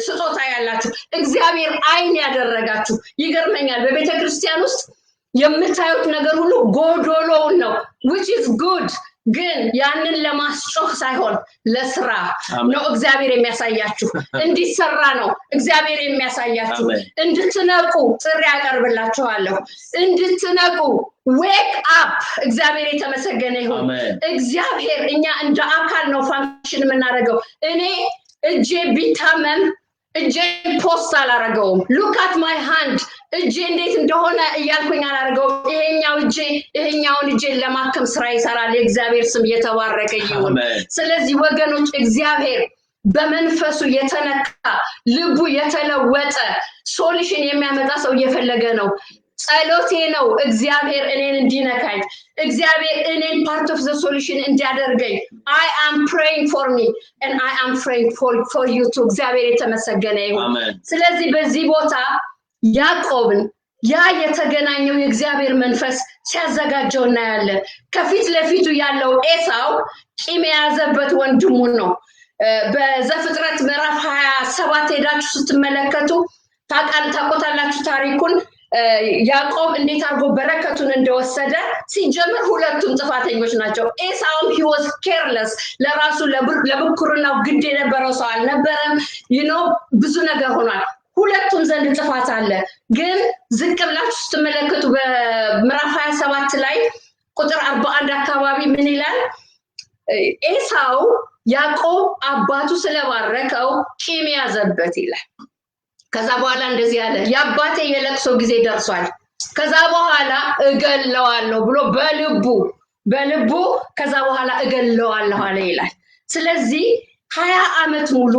ስጦታ ያላችሁ እግዚአብሔር አይን ያደረጋችሁ ይገርመኛል በቤተክርስቲያን ውስጥ የምታዩት ነገር ሁሉ ጎዶሎው ነው which is good ግን ያንን ለማስጮህ ሳይሆን ለስራ ነው እግዚአብሔር የሚያሳያችሁ እንዲሰራ ነው እግዚአብሔር የሚያሳያችሁ እንድትነቁ ጥሪ ያቀርብላችኋለሁ እንድትነቁ wake up እግዚአብሔር የተመሰገነ ይሁን እግዚአብሔር እኛ እንደ አካል ነው ፋንክሽን የምናደርገው እኔ እጄ ቢታመም እጄ ፖስት አላረገውም look at my hand እጄ እንዴት እንደሆነ እያልኩኝ አላረገው ይሄኛውን እጄ ለማከም ስራ ይሰራል የእግዚአብሔር ስም የተባረከ ይሁን ስለዚህ ወገኖች እግዚአብሔር በመንፈሱ የተነካ ልቡ የተለወጠ ሶሉሽን የሚያመጣ ሰው እየፈለገ ነው ጸሎቴ ነው እግዚአብሔር እኔን እንዲነካኝ እግዚአብሔር እኔን part of the solution እንዲያደርገኝ I am praying for me and I am praying for you too እግዚአብሔር የተመሰገነ ይሁን ስለዚህ በዚህ ቦታ ያዕቆብን ያ የተገናኘው የእግዚአብሔር መንፈስ ሲያዘጋጀው እናያለን ከፊት ለፊቱ ያለው ኤሳው ቂም የያዘበት ወንድሙ ነው በዘፍጥረት ምዕራፍ 27 ሄዳችሁ ስትመለከቱ ታውቃላችሁ ታሪኩን ያዕቆብ እንዴት አርጎ በረከቱን እንደወሰደ ሲጀምር ሁለቱም ጥፋተኞች ናቸው ኤሳውም he was careless ለራሱ ለብኩርናው ግድ የነበረው ሰው አልነበረም ብዙ ነገር ሆኗል ሁለቱም ዘንድ ጥፋት አለ ግን ዝቅ ብላችሁ ስትመለከቱ በምዕራፍ 27 ላይ ቁጥር 41 አካባቢ ምን ይላል ኤሳው ያዕቆብ አባቱ ስለባረከው ቂም ያዘበት ይላል ከዛ በኋላ እንደዚህ ያለ ያባቴ የለቅሶ ጊዜ ደርሷል ከዛ በኋላ እገለዋለሁ ብሎ በልቡ ከዛ በኋላ እገለዋለሁ አለ ይላል ስለዚህ 20 አመት ሙሉ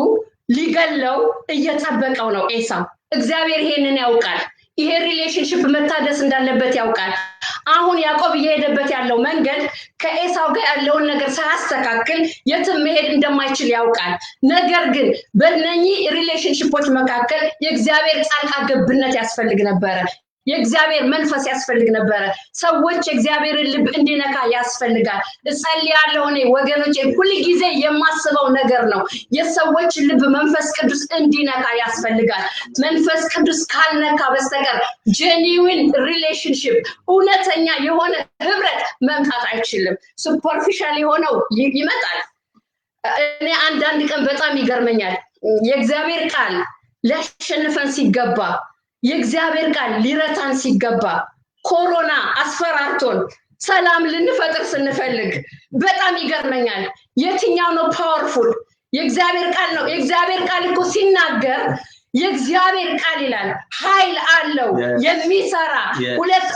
ሊገለው እየተጠበቀው ነው ኤሳው እግዚአብሔር ይሄንን ያውቃል ይሄ ሪሌሽንሺፕ መታደስ እንዳለበት ያውቃል አሁን ያዕቆብ እየሄደበት ያለው መንገድ ከኤሳው ጋር ያለውን ነገር ሳያስተካክል የትም መሄድ እንደማይችል ያውቃል። ነገር ግን በእነኚህ ሪሌሽንሺፖች መካከል የእግዚአብሔር ጣልቃ ገብነት ያስፈልግ ነበረ። የእግዚአብሔር መንፈስ ያስፈልግ ነበረ። ሰዎች የእግዚአብሔርን ልብ እንዲነካ ያስፈልጋል። እጸልያለሁ እኔ ወገኖቼ ሁሉ ጊዜ የማስበው ነገር ነው። የሰዎች ልብ መንፈስ ቅዱስ እንዲነካ ያስፈልጋል። መንፈስ ቅዱስ ካልነካ በስተቀር ጄኒዊን ሪሌሽንሺፕ እውነተኛ የሆነ ህብረት መምጣት አይችልም። ሱፐርፊሻል የሆነው ይመጣል። እኔ አንዳንድ ቀን በጣም ይገርመኛል። የእግዚአብሔር ቃል ሊያሸንፈን ሲገባ የእግዚአብሔር ቃል ሊረታን ሲገባ ኮሮና አስፈራርቶን ሰላም ልንፈጥር ስንፈልግ በጣም ይገርመኛል። የትኛው ነው ፓወርፉል? የእግዚአብሔር ቃል ነው። የእግዚአብሔር ቃል እኮ ሲናገር የእግዚአብሔር ቃል ይላል ኃይል አለው የሚሰራ ሁለት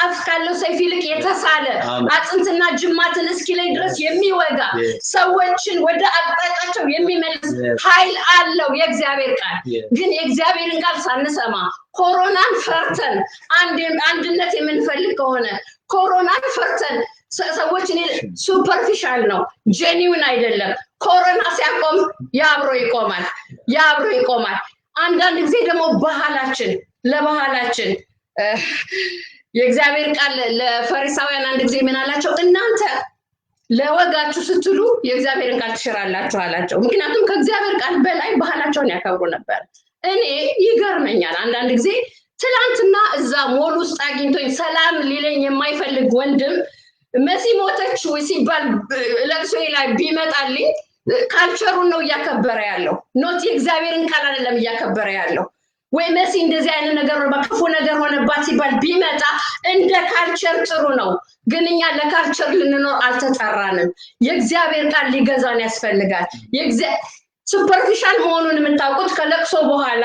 አፍ ካለው ሰይፍ ይልቅ የተሳለ አጥንትና ጅማትን እስኪለይ ድረስ የሚወጋ ሰዎችን ወደ አቅጣጫቸው የሚመልስ ኃይል አለው የእግዚአብሔር ቃል። ግን የእግዚአብሔርን ቃል ሳንሰማ ኮሮናን ፈርተን አንድነት የምንፈልግ ከሆነ ኮሮናን ፈርተን ሰዎች ሱፐርፊሻል ነው ጄኒውን አይደለም። ኮሮና ሲያቆም ያብሮ ይቆማል። አንዳንድ ጊዜ ደግሞ ለባህላችን የእግዚአብሔር ቃል ለፈሪሳውያን አንድ ጊዜ ምን አላቸው? እናንተ ለወጋችሁ ስትሉ የእግዚአብሔርን ቃል ትሽራላችሁ አላቸው። ምክንያቱም ከእግዚአብሔር ቃል በላይ ባህላቸውን ያከብሩ ነበር። እኔ ይገርመኛል አንዳንድ ጊዜ ትላንትና እዛ ሞል ውስጥ አግኝቶኝ ሰላም ሊለኝ የማይፈልግ ወንድም መሲ ሞተች ወይ ሲባል ለቅሶ ላይ ቢመጣልኝ ካልቸሩን ነው እያከበረ ያለው። ኖት የእግዚአብሔርን ቃል አይደለም እያከበረ ያለው። ወይ መሲ እንደዚህ አይነት ነገር በክፉ ነገር ሆነባት ሲባል ቢመጣ እንደ ካልቸር ጥሩ ነው። ግን እኛ ለካልቸር ልንኖር አልተጠራንም። የእግዚአብሔር ቃል ሊገዛን ያስፈልጋል። ሱፐርፊሻል መሆኑን የምታውቁት ከለቅሶ በኋላ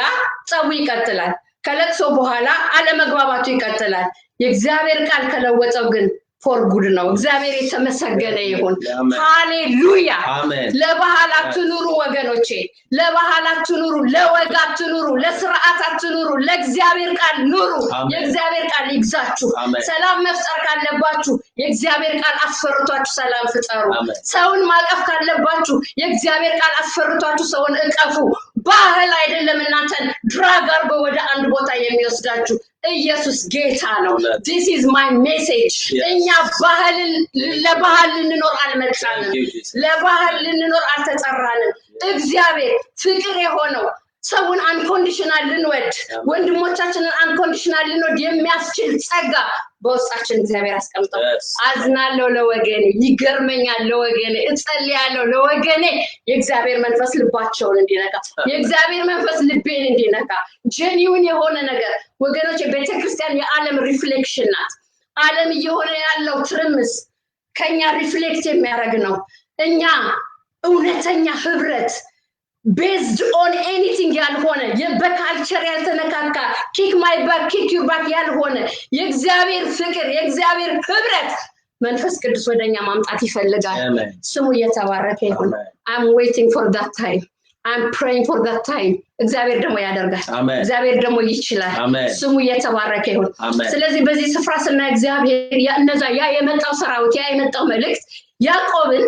ጸቡ ይቀጥላል። ከለቅሶ በኋላ አለመግባባቱ ይቀጥላል። የእግዚአብሔር ቃል ከለወጠው ግን ፎር ጉድ ነው። እግዚአብሔር የተመሰገነ ይሁን። ሃሌሉያ። ለባህላችሁ ኑሩ ወገኖቼ፣ ለባህላችሁ ኑሩ፣ ለወጋችሁ ኑሩ፣ ለስርዓታችሁ ኑሩ፣ ለእግዚአብሔር ቃል ኑሩ። የእግዚአብሔር ቃል ይግዛችሁ። ሰላም መፍጠር ካለባችሁ የእግዚአብሔር ቃል አስፈርቷችሁ ሰላም ፍጠሩ። ሰውን ማቀፍ ካለባችሁ የእግዚአብሔር ቃል አስፈርቷችሁ ሰውን እቀፉ። ባህል አይደለም እናንተን ድራግ አድርጎ ወደ አንድ ቦታ የሚወስዳችሁ። ኢየሱስ ጌታ ነው። this is my message። እኛ ለባህል ልንኖር አልመጣንም። ለባህል ልንኖር አልተጠራንም። እግዚአብሔር ፍቅር የሆነው ሰውን አንኮንዲሽናል ልንወድ ወንድሞቻችንን አንኮንዲሽናል ልንወድ የሚያስችል ጸጋ በውስጣችን እግዚአብሔር አስቀምጧል። አዝናለሁ ለወገኔ፣ ይገርመኛል ለወገኔ፣ እጸልያለሁ ለወገኔ። የእግዚአብሔር መንፈስ ልባቸውን እንዲነካ፣ የእግዚአብሔር መንፈስ ልቤን እንዲነካ ጄኒውን የሆነ ነገር ወገኖች። ቤተክርስቲያን የዓለም ሪፍሌክሽን ናት። ዓለም እየሆነ ያለው ትርምስ ከኛ ሪፍሌክት የሚያደርግ ነው። እኛ እውነተኛ ህብረት based on anything ያልሆነ በካልቸር ያልተነካካ kick my back kick your back ያልሆነ የእግዚአብሔር ፍቅር የእግዚአብሔር ህብረት መንፈስ ቅዱስ ወደኛ ማምጣት ይፈልጋል። ስሙ የተባረከ ይሁን። I'm waiting for that time. I'm praying for that time. እግዚአብሔር ደግሞ ያደርጋል። እግዚአብሔር ደግሞ ይችላል። ስሙ የተባረከ ይሁን። ስለዚህ በዚህ ስፍራ ስናይ እግዚአብሔር ያ የመጣው ሰራዊት ያ የመጣው መልእክት ያዕቆብን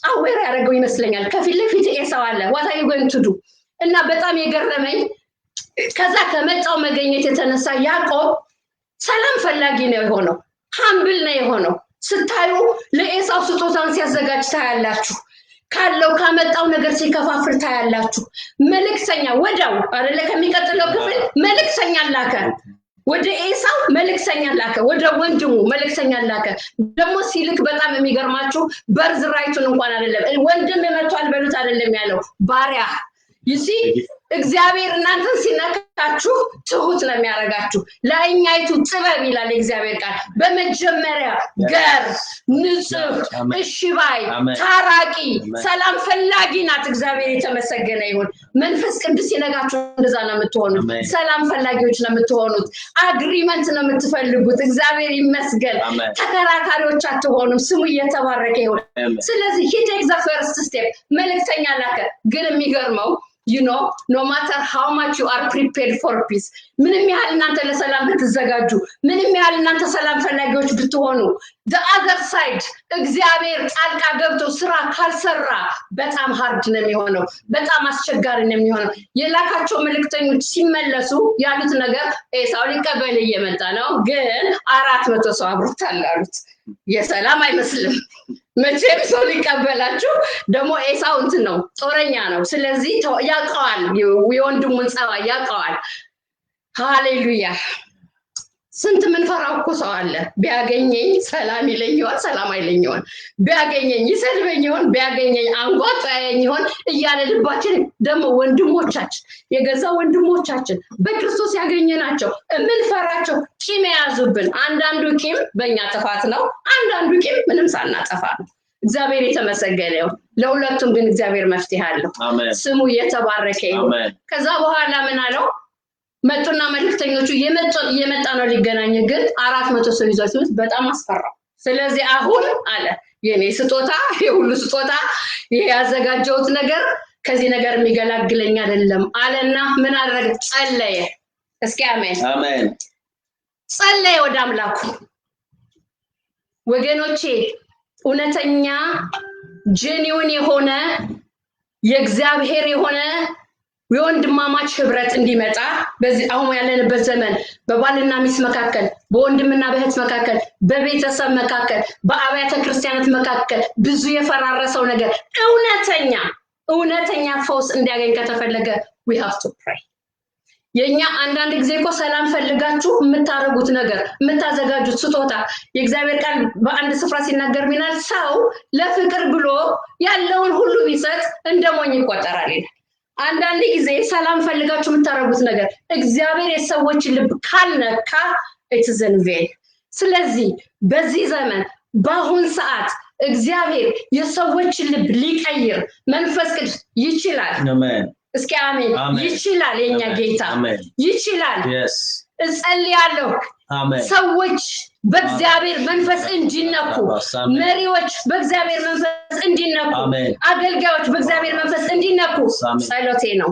አዌር ያደረገው ይመስለኛል። ከፊት ለፊት ኤሳው አለ what are you going to do? እና በጣም የገረመኝ ከዛ ከመጣው መገኘት የተነሳ ያዕቆብ ሰላም ፈላጊ ነው የሆነው፣ ሃምብል ነው የሆነው። ስታዩ ለኤሳው ስጦታን ሲያዘጋጅ ታያላችሁ። ካለው ካመጣው ነገር ሲከፋፍል ታያላችሁ። መልእክተኛ ወዳው አይደለ ከሚቀጥለው ክፍል መልእክተኛ ላከ። ወደ ኤሳው መልእክተኛ ላከ፣ ወደ ወንድሙ መልእክተኛ ላከ። ደግሞ ሲልክ በጣም የሚገርማችሁ በርዝ ራይቱን እንኳን አይደለም ወንድም መጥቷል በሉት አይደለም ያለው ባሪያ። ይሲ እግዚአብሔር እናንተን ሲነካችሁ ትሁት ነው የሚያረጋችሁ። ላይኛይቱ ጥበብ ይላል እግዚአብሔር ቃል። በመጀመሪያ ገር ንጹህ እሺ ባይ ታራቂ ሰላም ፈላጊ ናት። እግዚአብሔር የተመሰገነ ይሁን። መንፈስ ቅዱስ ሲነጋችሁ እንደዛ ነው የምትሆኑት። ሰላም ፈላጊዎች ነው የምትሆኑት። አግሪመንት ነው የምትፈልጉት። እግዚአብሔር ይመስገን። ተከራካሪዎች አትሆኑም። ስሙ እየተባረከ ይሁን። ስለዚህ he takes the first step። መልእክተኛ ላከ። ግን የሚገርመው you know, no matter how much you are prepared for peace, ምንም ያህል እናንተ ለሰላም ብትዘጋጁ ምንም ያህል እናንተ ሰላም ፈላጊዎች ብትሆኑ the other side እግዚአብሔር ጣልቃ ገብቶ ስራ ካልሰራ በጣም ሃርድ ነው የሚሆነው በጣም አስቸጋሪ ነው የሚሆነው የላካቸው መልእክተኞች ሲመለሱ ያሉት ነገር ኤሳው ሊቀበል እየመጣ ነው ግን 400 ሰው አብሮታል አሉት የሰላም አይመስልም መቼም ሰው ሊቀበላችሁ ደሞ ኤሳው እንት ነው ጦረኛ ነው ስለዚህ ያቀዋል የወንድሙን ጸባይ ያቀዋል ሃሌሉያ ስንት ምን ፈራው እኮ ሰው አለ ቢያገኘኝ ሰላም ይለኛል ሰላም አይለኛል ቢያገኘኝ ይሰድበኛል ቢያገኘኝ አንጓጣኝ ይሆን እያለ ልባችን ደሞ ወንድሞቻችን የገዛ ወንድሞቻችን በክርስቶስ ያገኘናቸው ምን ፈራቸው ቂም ያዙብን አንዳንዱ ቂም በእኛ ጥፋት ነው አንዳንዱ ቂም ምንም ሳናጠፋ ነው እግዚአብሔር የተመሰገነ ይሁን ለሁለቱም ግን እግዚአብሔር መፍትሄ አለው ስሙ የተባረከ ይሁን ከዛ በኋላ ምን አለው መጡና መልእክተኞቹ የመጣ ነው ሊገናኝ ግን 400 ሰው ይዟቸው በጣም አስፈራው ስለዚህ አሁን አለ የኔ ስጦታ የሁሉ ስጦታ ያዘጋጀውት ነገር ከዚህ ነገር የሚገላግለኝ አይደለም አለና ምን አደረገ ጸለየ እስኪ አሜን አሜን ጸለየ ወደ አምላኩ ወገኖቼ እውነተኛ ጄኒውን የሆነ የእግዚአብሔር የሆነ ወንድማማች ህብረት እንዲመጣ በዚህ አሁን ያለንበት ዘመን በባልና ሚስት መካከል በወንድምና በእህት መካከል በቤተሰብ መካከል በአብያተ ክርስቲያናት መካከል ብዙ የፈራረሰው ነገር እውነተኛ ፈውስ እንዲያገኝ ከተፈለገ we have to pray የኛ አንዳንድ ጊዜ እኮ ሰላም ፈልጋችሁ የምታረጉት ነገር የምታዘጋጁት ስጦታ የእግዚአብሔር ቃል በአንድ ስፍራ ሲናገር ቢናል ሰው ለፍቅር ብሎ ያለውን ሁሉ ቢሰጥ እንደሞኝ ይቆጠራል ይላል አንዳንድ ጊዜ ሰላም ፈልጋችሁ የምታረጉት ነገር እግዚአብሔር የሰዎች ልብ ካልነካ it is in vain ስለዚህ በዚህ ዘመን በአሁን ሰዓት እግዚአብሔር የሰዎች ልብ ሊቀይር መንፈስ ቅዱስ ይችላል አሜን እስኪ አሜን ይችላል የኛ ጌታ ይችላል yes እጸልያለሁ አሜን ሰዎች በእግዚአብሔር መንፈስ እንዲነኩ መሪዎች በእግዚአብሔር መንፈስ እንዲነኩ አገልጋዮች በእግዚአብሔር መንፈስ እንዲነኩ ጸሎቴ ነው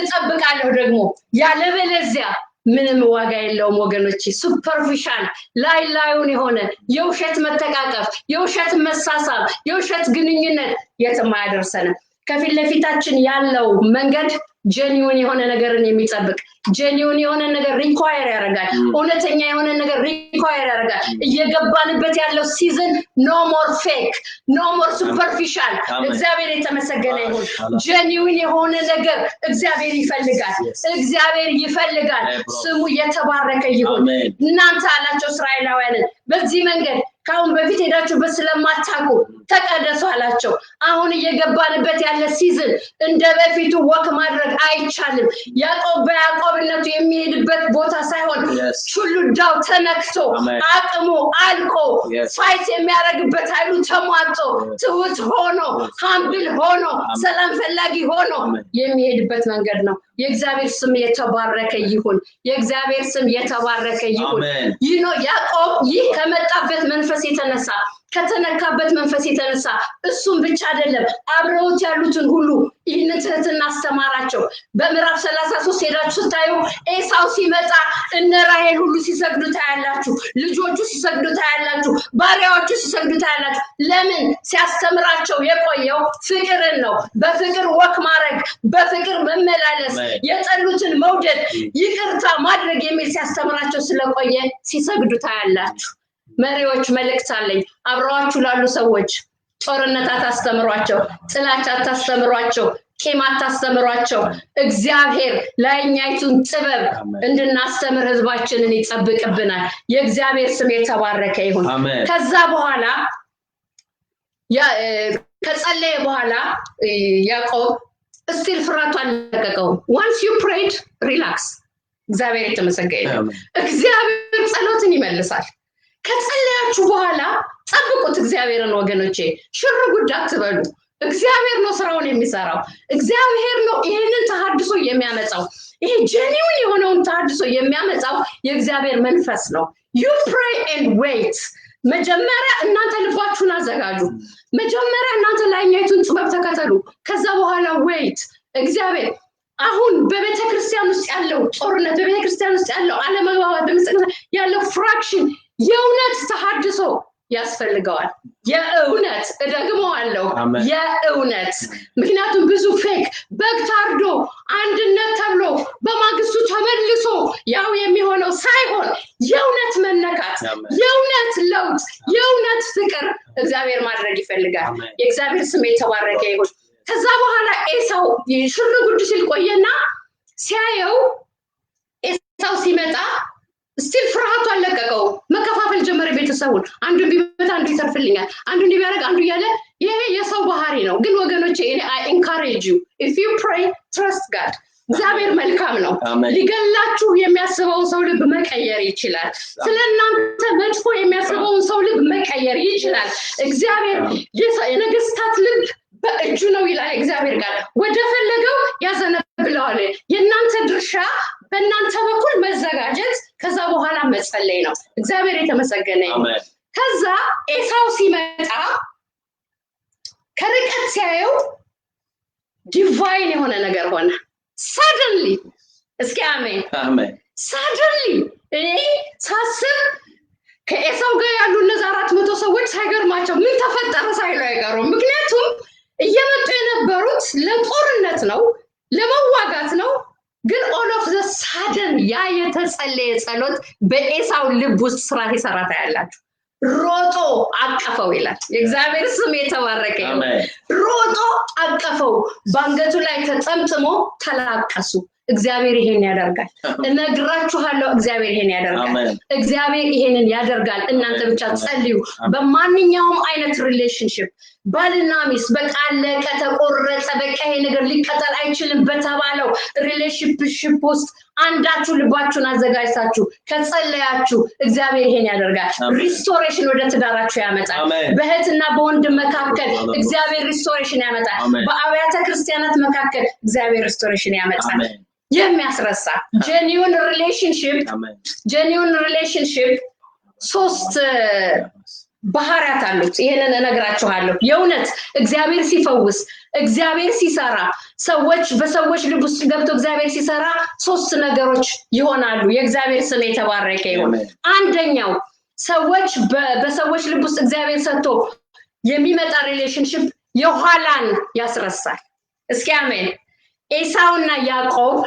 እጠብቃለሁ ደግሞ ያለበለዚያ ምንም ዋጋ የለውም ወገኖቼ ሱፐርፊሻል ላይላዩን የሆነ የውሸት መተቃቀፍ የውሸት መሳሳብ የውሸት ግንኙነት የትም አያደርሰንም ከፊት ለፊታችን ያለው መንገድ ጄኒውን የሆነ ነገርን የሚጠብቅ ጄኒውን የሆነ ነገር ሪኳየር ያደርጋል እውነተኛ የሆነ ነገር ሪኳየር ያደርጋል እየገባንበት ያለው ሲዝን ኖ ሞር ፌክ ኖ ሞር ሱፐርፊሻል እግዚአብሔር የተመሰገነ ይሁን ጄኒውን የሆነ ነገር እግዚአብሔር ይፈልጋል ስሙ የተባረከ ይሁን እናንተ አላቸው እስራኤላውያን በዚህ መንገድ ካሁን በፊት ሄዳችሁበት ስለማታውቁ ተቀደሱ አላቸው አሁን እየገባንበት ያለ ሲዝን እንደበፊቱ ወክ ማድረግ አይቻልም ያዕቆብ በያዕቆብነቱ የሚሄድበት ቦታ ሳይሆን ሹሉዳው ተነክቶ አቅሙ አልቆ ፋይት የሚያደርግበት ኃይሉ ተሟጦ ትሁት ሆኖ ሃምብል ሆኖ ሰላም ፈላጊ ሆኖ የሚሄድበት መንገድ ነው የእግዚአብሔር ስም የተባረከ ይሁን የእግዚአብሔር ስም የተባረከ ይሁን ይኖ ያዕቆብ ይህ ከመጣበት መንፈስ የተነሳ ከተነካበት መንፈስ የተነሳ እሱም ብቻ አይደለም አብረውት ያሉትን ሁሉ ይህንን ትህትና አስተማራቸው በምዕራፍ 33 ሄዳችሁ ታዩ ኤሳው ሲመጣ እነ ራሔል ሁሉ ሲሰግዱ ታያላችሁ ልጆቹ ሲሰግዱ ታያላችሁ ባሪያዎቹ ሲሰግዱ ታያላችሁ ለምን ሲያስተምራቸው የቆየው ፍቅርን ነው በፍቅር ወክ ማድረግ በፍቅር መመላለስ የጠሉትን መውደድ ይቅርታ ማድረግ የሚል ሲያስተምራቸው ስለቆየ ሲሰግዱ ታያላችሁ መሪዎች መልእክት አለኝ አብረዋችሁ ላሉ ሰዎች ጦርነት አታስተምሯቸው ጥላቻ አታስተምሯቸው ቂም አታስተምሯቸው እግዚአብሔር ላይኛይቱን ጥበብ እንድናስተምር ህዝባችንን ይጠብቅብናል የእግዚአብሔር ስም የተባረከ ይሁን ከዛ በኋላ ከጸለየ በኋላ ያዕቆብ እስቲል ፍራቷን ለቀቀው once you prayed relax እግዚአብሔር የተመሰገነ ይሁን እግዚአብሔር ጸሎትን ይመልሳል ከጸለያችሁ በኋላ ጠብቁት እግዚአብሔርን ወገኖቼ ሽር ጉድ አትበሉ እግዚአብሔር ነው ስራውን የሚሰራው እግዚአብሔር ነው ይሄንን ተሐድሶ የሚያመጣው ይሄ ጄኒውን የሆነውን ተሐድሶ የሚያመጣው የእግዚአብሔር መንፈስ ነው you pray and wait መጀመሪያ እናንተ ልባችሁን አዘጋጁ መጀመሪያ እናንተ ላይኛይቱን ጥበብ ተከተሉ ከዛ በኋላ wait እግዚአብሔር አሁን በቤተክርስቲያን ውስጥ ያለው ጦርነት በቤተክርስቲያን ውስጥ ያለው አለመግባባት በመሰለኝ ያለው ፍራክሽን የእውነት ተሐድሶ ያስፈልገዋል የእውነት እደግመዋለሁ የእውነት ምክንያቱም ብዙ ፌክ በግታርዶ አንድነት ተብሎ በማግስቱ ተመልሶ ያው የሚሆነው ሳይሆን የእውነት መነካት የእውነት ለውጥ የእውነት ፍቅር እግዚአብሔር ማድረግ ይፈልጋል የእግዚአብሔር ስም የተባረከ ይሁን ከዛ በኋላ ኤሳው ሽር ጉድ ሲል ቆየና ሲያየው ኤሳው ሲመጣ ስቲል ፍርሃቱ አለቀቀው መከፋፈል ጀመረ ቤተሰቡን አንዱ ቢመታ አንዱ ይተርፍልኛል አንዱ ቢያረግ አንዱ ያለ ይሄ የሰው ባህሪ ነው ግን ወገኖቼ እኔ I encourage you if you pray trust God እግዚአብሔር መልካም ነው ሊገላችሁ የሚያስበውን ሰው ልብ መቀየር ይችላል ስለናንተ መጥፎ የሚያስበውን ሰው ልብ መቀየር ይችላል እግዚአብሔር የነገስታት ልብ በእጁ ነው ይላል እግዚአብሔር ጋር ወደ ፈለገው ያዘነብለዋል የናንተ ድርሻ በእናንተ በኩል መዘጋጀት ከዛ በኋላ መጸለይ ነው እግዚአብሔር የተመሰገነ ይሁን ከዛ ኤሳው ሲመጣ ከርቀት ሲያየው ዲቫይን የሆነ ነገር ሆነ suddenly እስኪ አሜን suddenly እኔ ሳስብ ከኤሳው ጋር ያሉ እነዛ 400 ሰዎች ሳይገርማቸው ምን ተፈጠረ ሳይሉ አይቀሩም ምክንያቱም እየመጡ የነበሩት ለጦርነት ነው ለመዋጋት ነው ግን all of the sudden ያ የተጸለየ ጸሎት በኤሳው ልብ ውስጥ ስራ ይሰራ ታያላችሁ ሮጦ አቀፈው ይላል የእግዚአብሔር ስም የተባረከ ይሁን ሮጦ አቀፈው ባንገቱ ላይ ተጠምጥሞ ተላቀሱ እግዚአብሔር ይሄን ያደርጋል እነግራችኋለሁ እግዚአብሔር ይሄን ያደርጋል እግዚአብሔር ይሄንን ያደርጋል እናንተ ብቻ ጸልዩ በማንኛውም አይነት ሪሌሽንሺፕ ባልና ሚስት በቃለ ከተቆረጠ በቃ ይሄ ነገር ሊቀጠል አይችልም በተባለው ሪሌሽንሺፕ ውስጥ አንዳችሁ ልባችሁን አዘጋጅታችሁ ከጸለያችሁ እግዚአብሔር ይሄን ያደርጋል ሪስቶሬሽን ወደ ትዳራችሁ ያመጣል በእህትና በወንድም መካከል እግዚአብሔር ሪስቶሬሽን ያመጣል በአብያተ ክርስቲያናት መካከል እግዚአብሔር ሪስቶሬሽን ያመጣል የሚያስረሳ genuine relationship ሶስት ባህሪያት አሉት ይሄንን እነግራችኋለሁ የእውነት እግዚአብሔር ሲፈውስ እግዚአብሔር ሲሰራ ሰዎች በሰዎች ልብ ውስጥ ገብቶ እግዚአብሔር ሲሰራ ሶስት ነገሮች ይሆናሉ የእግዚአብሔር ስም የተባረከ ይሁን አንደኛው ሰዎች በሰዎች ልብ ውስጥ እግዚአብሔር ሰጥቶ የሚመጣ ሪሌሽንሺፕ የኋላን ያስረሳል እስኪ አሜን ኤሳውና ያዕቆብ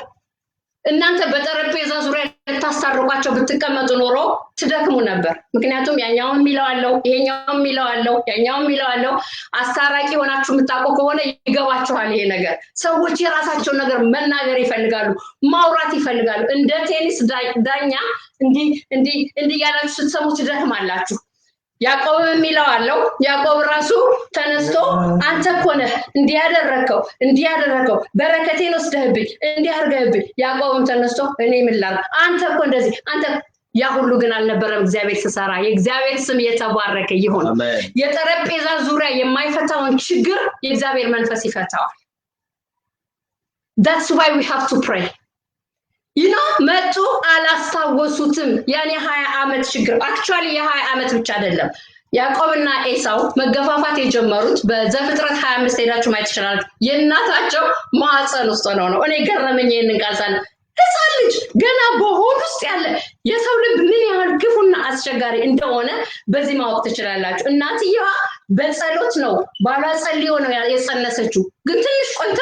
እናንተ በጠረጴዛ ዙሪያ ተታስታርቋቸው ብትቀመጡ ኖሮ ትደክሙ ነበር ምክንያቱም ያኛውን ሚላዋለው ይሄኛውን ሚላዋለው ያኛውን ሚላዋለው አስታራቂ ሆናችሁ ምታቆ ከሆነ ይገባችኋል ይሄ ነገር ሰዎች የራሳቸው ነገር መናገር ይፈልጋሉ ማውራት ይፈልጋሉ እንደ ቴኒስ ዳኛ እንዲ ያላችሁ ስትሰሙ ትደክማላችሁ ያዕቆብ ሚላዋለው ያዕቆብ ራሱ ተነስቶ አንተ ኮነ እንዲያደረከው በረከቴን ወስደህብኝ እንዲያርገህብኝ ያዕቆብም ተነስቶ እኔ ምላል አንተ እኮ እንደዚህ አንተ ያ ሁሉ ግን አልነበረም እግዚአብሔር ሲሰራ የእግዚአብሔር ስም የተባረከ ይሁን የጠረጴዛ ዙሪያ የማይፈታውን ችግር የእግዚአብሔር መንፈስ ይፈታዋል that's why we have to pray መጡ አላስታወሱትም ያኔ 20 አመት ችግር actually የ20 አመት ብቻ አይደለም ያዕቆብና ኤሳው መገፋፋት የጀመሩት በዘፍጥረት 25 ሄዳችሁ ማየት ይችላል የእናታቸው ማዕፀን ውስጥ ነው እኔ ገረመኝ ይሄንን ቃልሳን ህፃን ልጅ ገና በሆድ ውስጥ ያለ የሰው ልብ ምን ያህል ክፉና አስቸጋሪ እንደሆነ በዚህ ማወቅ ትችላላችሁ እናትየዋ በጸሎት ነው ባሏ ጸልዮ ነው የጸነሰችው ግን ትንሽ ቆይታ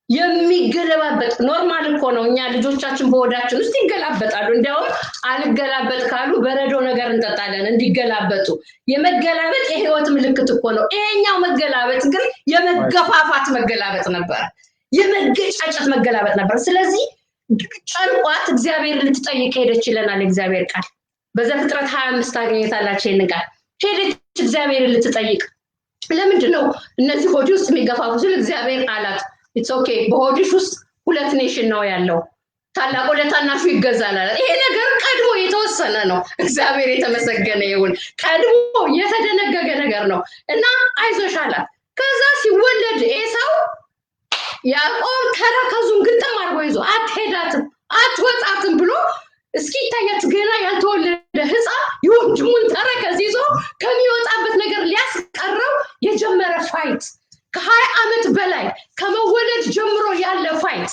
የሚገለባበጥ ኖርማል እኮ ነው እኛ ልጆቻችን በወዳችን ውስጥ ይገላበጣሉ እንዲያውም አልገላበጥ ካሉ በረዶ ነገር እንጠጣለን እንዲገላበጡ የመገላበጥ የህይወት ምልክት እኮ ነው ይሄኛው መገላበጥ ግን የመገፋፋት መገላበጥ ነበር የመገጫጨት መገላበጥ ነበር ስለዚህ ጨንቋት እግዚአብሔር ልትጠይቅ ሄደች ይለናል እግዚአብሔር ቃል በዘፍጥረት 25 አገኘታላችሁ ይሄን ቃል ሄደች እግዚአብሔር ልትጠይቅ ለምንድነው እነዚህ ሆዲ ውስጥ የሚገፋፉ ስለ እግዚአብሔር አላት it's okay በሆዲሽ ውስጥ ሁለት ኔሽን ነው ያለው ታላቁ ለታናሹ ይገዛል ይሄ ነገር ቀድሞ የተወሰነ ነው እግዚአብሔር የተመሰገነ ይሁን ቀድሞ የተደነገገ ነገር ነው እና አይዞሻላ ከዛ ሲወለድ ኤሳው ያዕቆብ ተረከዙን ግጥም አድርጎ ይዞ አትወጣትም ብሎ እስኪ ታያችሁ ገና ያልተወለደ ህፃን ይወንድሙን ተረከዝ ይዞ ከሚወጣበት ነገር ሊያስቀረው የጀመረ ፋይት ከ20 አመት በላይ ከመወለድ ጀምሮ ያለ ፋይት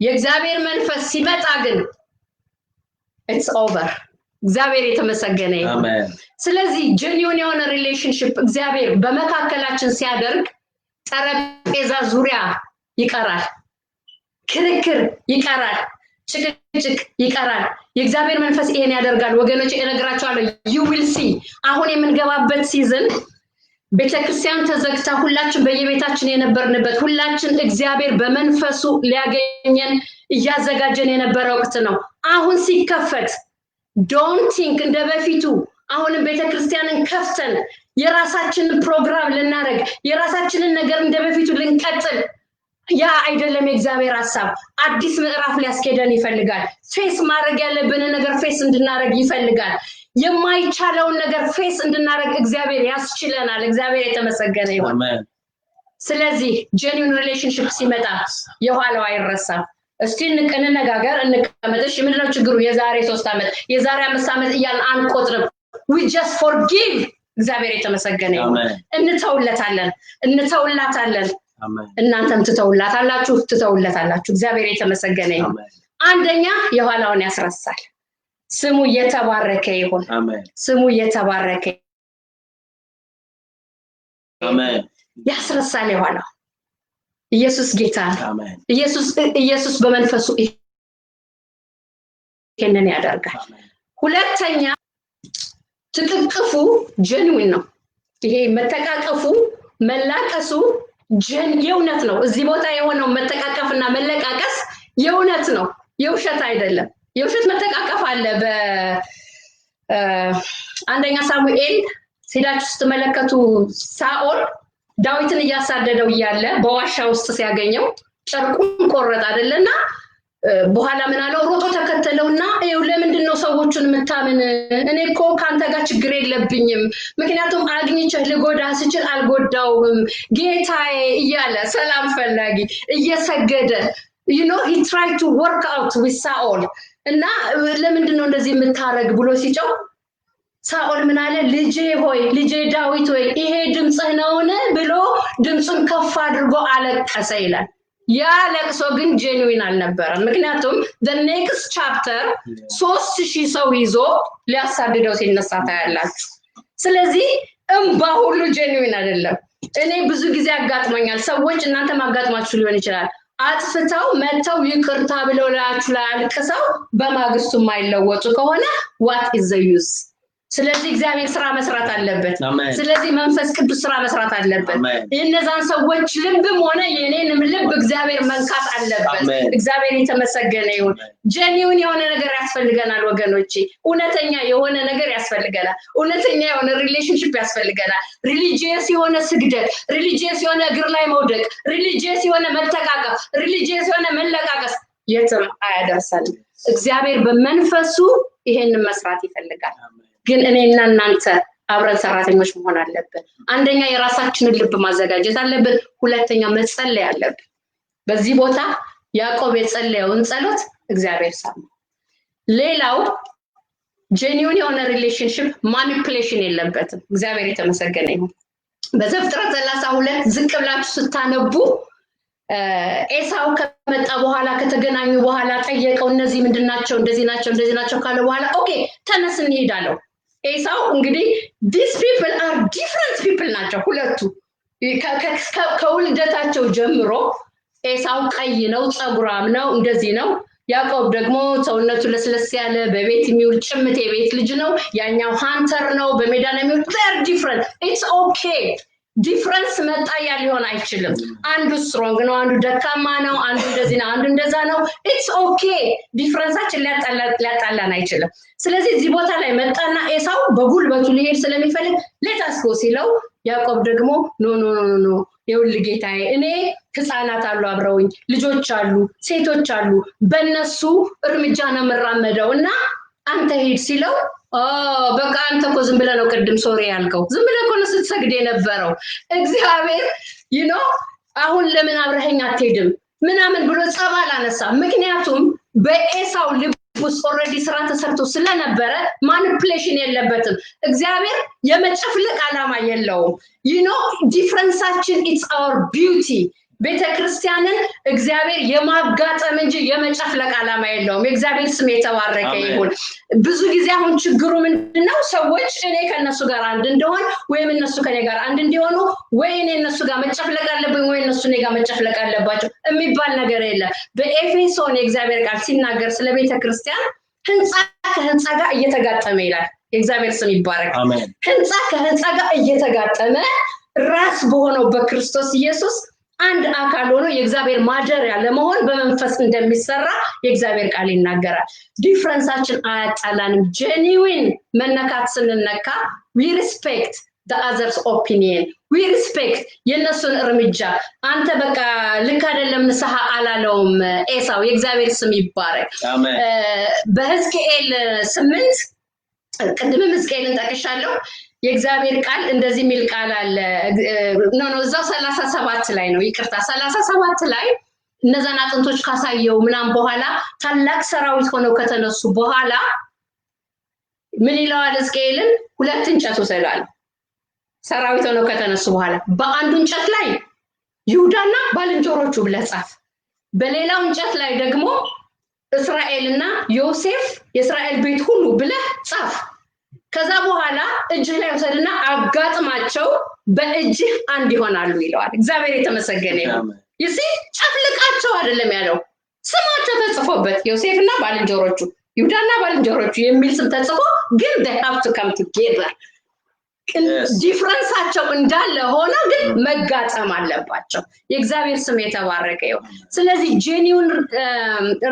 የእግዚአብሔር መንፈስ ሲመጣ ግን it's over እግዚአብሔር የተመሰገነ ይሁን አሜን ስለዚህ ጀኒዩን የሆነ ሪሌሽንሺፕ እግዚአብሔር በመካከላችን ሲያደርግ ጠረጴዛ ዙሪያ ይቀራል ክርክር ይቀራል ጭቅጭቅ ይቀራል የእግዚአብሔር መንፈስ ይሄን ያደርጋል ወገኖች እነግራችኋለሁ you will see አሁን የምንገባበት ሲዝን ቤተክርስቲያን ተዘግታ ሁላችን በየቤታችን የነበርንበት ሁላችን እግዚአብሔር በመንፈሱ ሊያገኘን እያዘጋጀን የነበረ ወቅት ነው አሁን ሲከፈት don't think እንደበፊቱ አሁን ቤተክርስቲያንን ከፍተን የራሳችንን ፕሮግራም ልናረግ የራሳችንን ነገር እንደበፊቱ ልንቀጥል ያ አይደለም የእግዚአብሔር ሐሳብ አዲስ ምዕራፍ ሊያስኬደን ይፈልጋል ፌስ ማድረግ ያለብን ነገር ፌስ እንድናረግ ይፈልጋል የማይቻለውን ነገር ፌስ እንድናረግ እግዚአብሔር ያስችለናል እግዚአብሔር የተመሰገነ ይሁን አሜን ስለዚህ ጀኒዩን ሪሌሽንሺፕ ሲመጣ የኋላው አይረሳም እስቲ እንነጋገር እንቀመጥሽ ምንድነው ችግሩ የዛሬ 3 ዓመት የዛሬ 5 ዓመት እያልን አንቆጥርም we just forgive እግዚአብሔር የተመሰገነ ይሁን እንተውላታለን አሜን እናንተም ትተውላታላችሁ እግዚአብሔር የተመሰገነ ይሁን አንደኛ የኋላውን ያስረሳል ስሙ የተባረከ ይሁን አሜን ስሙ የተባረከ አሜን ያስረሳል የኋላው ኢየሱስ ጌታ አሜን ኢየሱስ በመንፈሱ ይሄንን ያደርጋል ሁለተኛ ትጥቅፉ ጀኒዩን ነው ይሄ መተቃቀፉ መላቀሱ የእውነት ነው እዚህ ቦታ የሆነው መተቃቀፍና መለቃቀስ የእውነት ነው የውሸት አይደለም የውሸት መተቃቀፍ አለ በአንደኛ ሳሙኤል ሲላችሁ ስትመለከቱ ሳኦል ዳዊትን እያሳደደው ይያለ በዋሻ ውስጥ ሲያገኘው ጨርቁን ቆረጠ አይደለና በኋላ ምን አለው ሮጦ ተከተለውና ይው ለምንድነው ሰዎችን መታመን እኔኮ ካንተ ጋር ችግር የለብኝም ምክንያቱም አግኝቼህ ልጎዳ ስችል አልጎዳውም ጌታዬ እያለ ሰላም ፈላጊ እየሰገደ you know he tried to work out with Saul እና ለምንድነው እንደዚህ የምታረግ ብሎ ሲጨው ሳኦል ምን አለ ልጄ ዳዊት ሆይ ይሄ ድምጽህ ነውን ብሎ ድምጹን ከፍ አድርጎ አለቀሰ ይላል ያ ለቅሶ ግን ጀኒዩን አልነበረም ምክንያቱም the next chapter 3000 ሰው ይዞ ሊያሳድደው ሲነሳ ታያላችሁ ስለዚህ እንባ ሁሉ ጀኒዩን አይደለም እኔ ብዙ ጊዜ አጋጥሞኛል ሰዎች እናንተ ማጋጥማችሁ ሊሆን ይችላል አጥፍተው መተው ይቅርታ ብለው ላያችሁ ላይ አልቅሰው በማግስቱ ማይለወጡ ከሆነ what is the use ስለዚህ እግዚአብሔር ስራ መስራት አለበት ስለዚህ መንፈስ ቅዱስ ስራ መስራት አለበት እነዛን ሰዎች ልብም ሆነ የኔንም ልብ እግዚአብሔር መንካት አለበት እግዚአብሔር የተመሰገነ ይሁን ጀኒዩን የሆነ ነገር ያስፈልገናል ወገኖቼ እውነተኛ የሆነ ነገር ያስፈልገናል እውነተኛ የሆነ ሪሌሽንሺፕ ያስፈልገናል ሪሊጂየስ የሆነ ስግደት ሪሊጂየስ የሆነ እግር ላይ መውደቅ ሪሊጂየስ የሆነ መተቃቀፍ ሪሊጂየስ የሆነ መለቃቀስ የትም አያደርሰንም እግዚአብሔር በመንፈሱ ይሄንን መስራት ይፈልጋል ግን እኔና እናንተ አብረን ሰራተኞች መሆን አለብን አንደኛ የራሳችንን ልብ ማዘጋጀት አለብን ሁለተኛ መጸለይ አለብን በዚህ ቦታ ያዕቆብ የጸለየውን ጸሎት እግዚአብሔር ሰማ ሌላው ጀኒዩን የሆነ ሪሌሽንሺፕ ማኒፑሌሽን የለበትም እግዚአብሔር የተመሰገነ ይሁን በዘፍጥረት 32 ዝቅ ብላችሁ ስታነቡ ኤሳው ከመጣ በኋላ ከተገናኙ በኋላ ጠየቀው እነዚህ ምንድናቸው እንደዚህ ናቸው ካለ በኋላ ኦኬ ተነስ እንሄዳለን ኤሳው እንግዲህ these people are different people ናቸው ሁለቱ ከውልደታቸው ጀምሮ ኤሳው ቀይ ነው ጸጉራም ነው እንደዚህ ነው ያዕቆብ ደግሞ ሰውነቱ ለስለስ ያለ በቤት የሚውል ጭምት የቤት ልጅ ነው ያኛው ሃንተር ነው በሜዳ ነው የሚውል they're different it's okay ዲፈረንስ መጣ ያለ ሊሆን አይችልም አንዱ ስትሮንግ ነው አንዱ ደካማ ነው አንዱ እንደዚህ ነው አንዱ እንደዛ ነው ኢትስ ኦኬ ዲፈረንሳችን ሊያጣላን አይችልም ስለዚህ እዚህ ቦታ ላይ መጣና ኤሳው በጉልበቱ ሊሄድ ስለሚፈልግ ሌታስ ጎ ሲለው ያዕቆብ ደግሞ ኖ የውል ጌታዬ እኔ ህፃናት አሉ አብረውኝ ልጆች አሉ ሴቶች አሉ በእነሱ እርምጃ ነው መራመደውና አንተ ሄድ ሲለው በቃ አንተ እኮ ዝም ብለህ ነው ቅድም ሶሪ ያልከው ዝም ብለህ እኮ ነው ስትሰግድ የነበረው እግዚአብሔር አሁን ለምን አብረኸኝ አትሄድም ምናምን ብሎ ጸባል አነሳ ምክንያቱም በኤሳው ልብ ውስጥ ኦሬዲ ስራ ተሰርቶ ስለነበረ ማኒፑሌሽን የለበትም እግዚአብሔር የመጨፍለቅ ዓላማ የለውም ዲፈረንሳችን ኢትስ አወር ቢዩቲ ቤተክርስቲያንን እግዚአብሔር የማጋጠም እንጂ የመጨፍለቅ ዓላማ የለውም። የእግዚአብሔር ስም የተባረከ ይሁን። ብዙ ጊዜ አሁን ችግሩ ምንድነው? ሰዎች እኔ ከነሱ ጋር አንድ እንደሆን ወይም እነሱ ከኔ ጋር አንድ እንዲሆኑ ወይ እኔ እነሱ ጋር መጨፍለቅ አለብኝ ወይ እነሱ እኔ ጋር መጨፍለቅ አለባቸው የሚባል ነገር የለም። በኤፌሶን የእግዚአብሔር ቃል ሲናገር ስለ ቤተክርስቲያን ህንጻ ከህንጻ ጋር እየተጋጠመ ይላል። የእግዚአብሔር ስም ይባረክ። ህንጻ ከህንጻ ጋር እየተጋጠመ ራስ በሆነው በክርስቶስ ኢየሱስ አንድ አካል ሆኖ የእግዚአብሔር ማደሪያ ለመሆን በመንፈስ እንደሚሰራ የእግዚአብሔር ቃል ይናገራል። ዲፍረንሳችን አያጣላንም። ጄኒዊን መነካት ስንነካ we respect the other's opinion, we respect የነሱን እርምጃ። አንተ በቃ ልክ አይደለም ንስሐ አላለውም ኤሳው። የእግዚአብሔር ስም ይባረክ። በሕዝቅኤል 8 ቅድም ሕዝቅኤልን ጠቅሻለሁ። የእግዚአብሔር ቃል እንደዚህ የሚል ቃል አለ። እዛው 37 ላይ ነው፣ ይቅርታ 37 ላይ እነዛን አጥንቶች ካሳየው ምናም በኋላ ታላቅ ሰራዊት ሆነው ከተነሱ በኋላ ምን ይለዋል ሕዝቅኤልን? ሁለት እንጨት ወሰዳል። ሰራዊት ሆነው ከተነሱ በኋላ በአንዱ እንጨት ላይ ይሁዳና ባልንጀሮቹ ብለህ ጻፍ፣ በሌላው እንጨት ላይ ደግሞ እስራኤልና ዮሴፍ የእስራኤል ቤት ሁሉ ብለህ ጻፍ። ከዛ በኋላ እጅህ ላይ ወሰድና አጋጥማቸው በእጅህ አንድ ይሆናሉ ይለዋል። እግዚአብሔር የተመሰገነ ይሁን። ይሲ ጨፍልቃቸው አይደለም ያለው፣ ስማቸው ተጽፎበት ዮሴፍና ባልንጀሮቹ ይሁዳና ባልንጀሮቹ የሚል ስም ተጽፎ ግን they have to come together። ዲፍረንሳቸው እንዳለ ሆነ ግን መጋጠም አለባቸው። የእግዚአብሔር ስም የተባረከ ይሁን። ስለዚህ ጄኒውን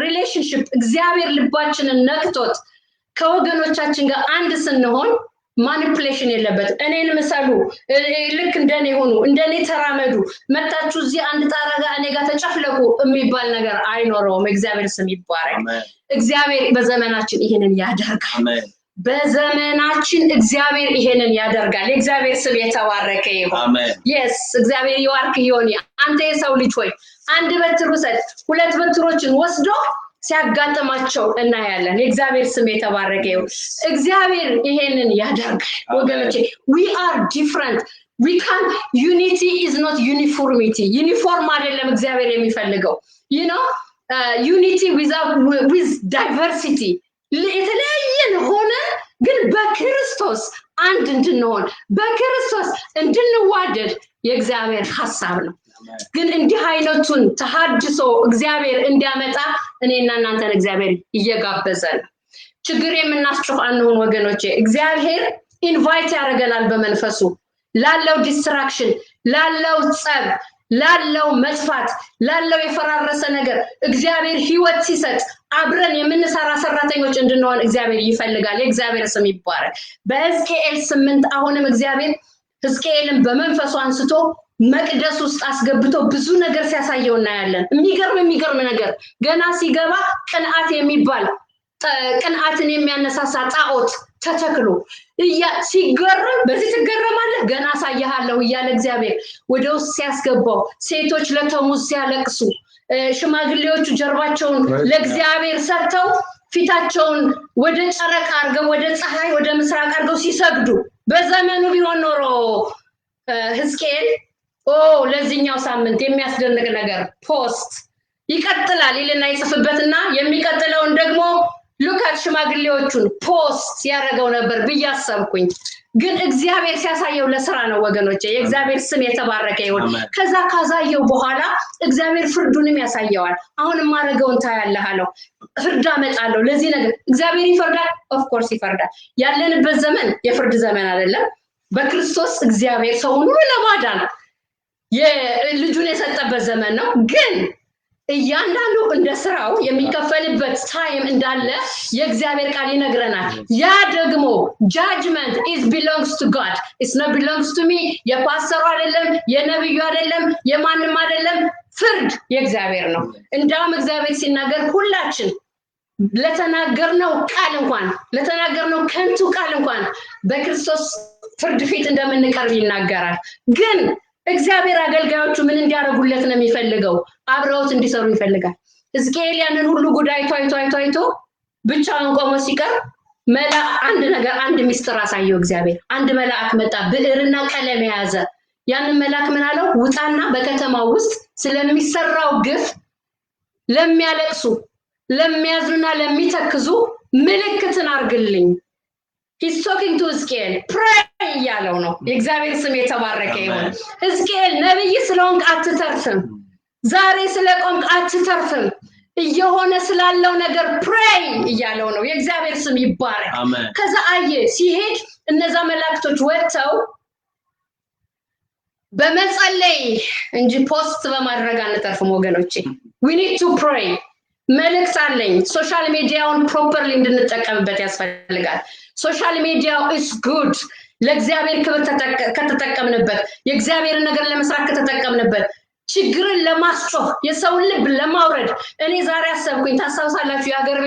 ሪሌሽንሺፕ እግዚአብሔር ልባችንን ነክቶት ከወገኖቻችን ጋር አንድ ስንሆን ማኒፑሌሽን የለበትም። እኔን ምሰሉ፣ ልክ እንደኔ ሆኑ፣ እንደኔ ተራመዱ፣ መጣችሁ እዚህ አንድ ጣራ ጋር እኔ ጋር ተጨፍለቁ የሚባል ነገር አይኖረውም። እግዚአብሔር ስም ይባረክ። እግዚአብሔር በዘመናችን ይሄንን ያደርጋል። በዘመናችን እግዚአብሔር ይሄንን ያደርጋል። የእግዚአብሔር ስም የተባረከ ይሁን። yes እግዚአብሔር ይዋርክ ይሆን። አንተ የሰው ልጅ ሆይ አንድ በትር ውሰድ፣ ሁለት በትሮችን ወስዶ ሲያጋጥማቸው እናያለን። የእግዚአብሔር ስም የተባረከ ይሁን። እግዚአብሔር ይሄንን ያደርጋል። ወገኖቼ we are different, we can unity is not uniformity። ዩኒፎርም አይደለም እግዚአብሔር የሚፈልገው you know unity with diversity። የተለያየን ሆነ ግን በክርስቶስ አንድ እንድንሆን በክርስቶስ እንድንዋደድ የእግዚአብሔር ሐሳብ ነው። ግን እንዲህ አይነቱን ተሐድሶ እግዚአብሔር እንዲያመጣ እኔና እናንተን እግዚአብሔር እየጋበዘን ችግር የምናስጨፍ አንሆን ወገኖቼ። እግዚአብሔር ኢንቫይት ያደርገናል በመንፈሱ ላለው ዲስትራክሽን፣ ላለው ጸብ፣ ላለው መጥፋት፣ ላለው የፈራረሰ ነገር እግዚአብሔር ህይወት ሲሰጥ አብረን የምንሰራ ሰራተኞች እንድንሆን እግዚአብሔር ይፈልጋል። የእግዚአብሔር ስም ይባረክ። በሕዝቅኤል 8 አሁንም እግዚአብሔር ሕዝቅኤልን በመንፈሱ አንስቶ መቅደስ ውስጥ አስገብቶ ብዙ ነገር ሲያሳየው እናያለን። የሚገርም ነገር ገና ሲገባ ቅንዓት የሚባል ቅንዓትን የሚያነሳሳ ጣዖት ተተክሎ ሲገረም በዚህ ትገረማለህ ገና አሳያለሁ እያለ እግዚአብሔር ወደ ውስጥ ሲያስገባው ሴቶች ለተሙዝ ሲያለቅሱ፣ ሽማግሌዎቹ ጀርባቸውን ለእግዚአብሔር ሰጥተው ፊታቸውን ወደ ጨረቃ አርገው ወደ ፀሐይ ወደ ምስራቅ አርገው ሲሰግዱ በዘመኑ ቢሆን ኖሮ ሕዝቅኤል ለዚህኛው ሳምንት የሚያስደንቅ ነገር ፖስት ይቀጥላል ይልና ይጽፍበትና የሚቀጥለውን ደግሞ ሉካት ሽማግሌዎቹን ፖስት ያደረገው ነበር ብያሰብኩኝ። ግን እግዚአብሔር ሲያሳየው ለስራ ነው ወገኖቼ። የእግዚአብሔር ስም የተባረከ ይሁን። ከዛ ካሳየው በኋላ እግዚአብሔር ፍርዱንም ያሳየዋል። አሁንም ማረገውን ታያለህ አለው። ፍርድ አመጣለሁ ለዚህ ነገር። እግዚአብሔር ይፈርዳል፣ ኦፍ ኮርስ ይፈርዳል። ያለንበት ዘመን የፍርድ ዘመን አይደለም። በክርስቶስ እግዚአብሔር ሰውን ሁሉ ለማዳን የልጁን የሰጠበት ዘመን ነው። ግን እያንዳንዱ እንደ ስራው የሚከፈልበት ታይም እንዳለ የእግዚአብሔር ቃል ይነግረናል። ያ ደግሞ judgment is belongs to God, it's not belongs to me። የፓስተሩ አይደለም፣ የነብዩ አይደለም፣ የማንም አይደለም። ፍርድ የእግዚአብሔር ነው። እንዳውም እግዚአብሔር ሲናገር ሁላችን ለተናገርነው ቃል እንኳን ለተናገርነው ከንቱ ቃል እንኳን በክርስቶስ ፍርድ ፊት እንደምንቀርብ ይናገራል። ግን እግዚአብሔር አገልጋዮቹ ምን እንዲያደርጉለት ነው የሚፈልገው? አብረውት እንዲሰሩ ይፈልጋል። ሕዝቅኤል ያንን ሁሉ ጉዳይ አይቶ ብቻውን ቆሞ ሲቀር አንድ ሚስጥር አሳየው እግዚአብሔር። አንድ መልአክ መጣ፣ ብዕርና ቀለም የያዘ ያንን መልአክ ምን አለው? ውጣና በከተማው ውስጥ ስለሚሰራው ግፍ ለሚያለቅሱ ለሚያዝኑና ለሚተክዙ ምልክትን አርግልኝ። He's talking to Hizkiel. Pray እያለው ነው። የእግዚአብሔር ስም የተባረከ ይሁን። ሕዝቅኤል ነብይ ስለሆንክ አትተርፍም። ዛሬ ስለቆምክ አትተርፍም። እየሆነ ስላለው ነገር ፕሬይ እያለው ነው። የእግዚአብሔር ስም ይባረክ። ከዛ አየ ሲሄድ እነዛ መላእክቶች ወጥተው በመጸለይ እንጂ ፖስት በማድረግ አንተርፍም ወገኖቼ። we need to pray። መልእክት አለኝ። ሶሻል ሚዲያውን ፕሮፐርሊ እንድንጠቀምበት ያስፈልጋል። ሶሻል ሚዲያው is good ለእግዚአብሔር ክብር ከተጠቀምንበት፣ የእግዚአብሔርን ነገር ለመስራት ከተጠቀምንበት፣ ችግርን ለማስጮህ የሰውን ልብ ለማውረድ። እኔ ዛሬ አሰብኩኝ፣ ታስታውሳላችሁ? የሀገር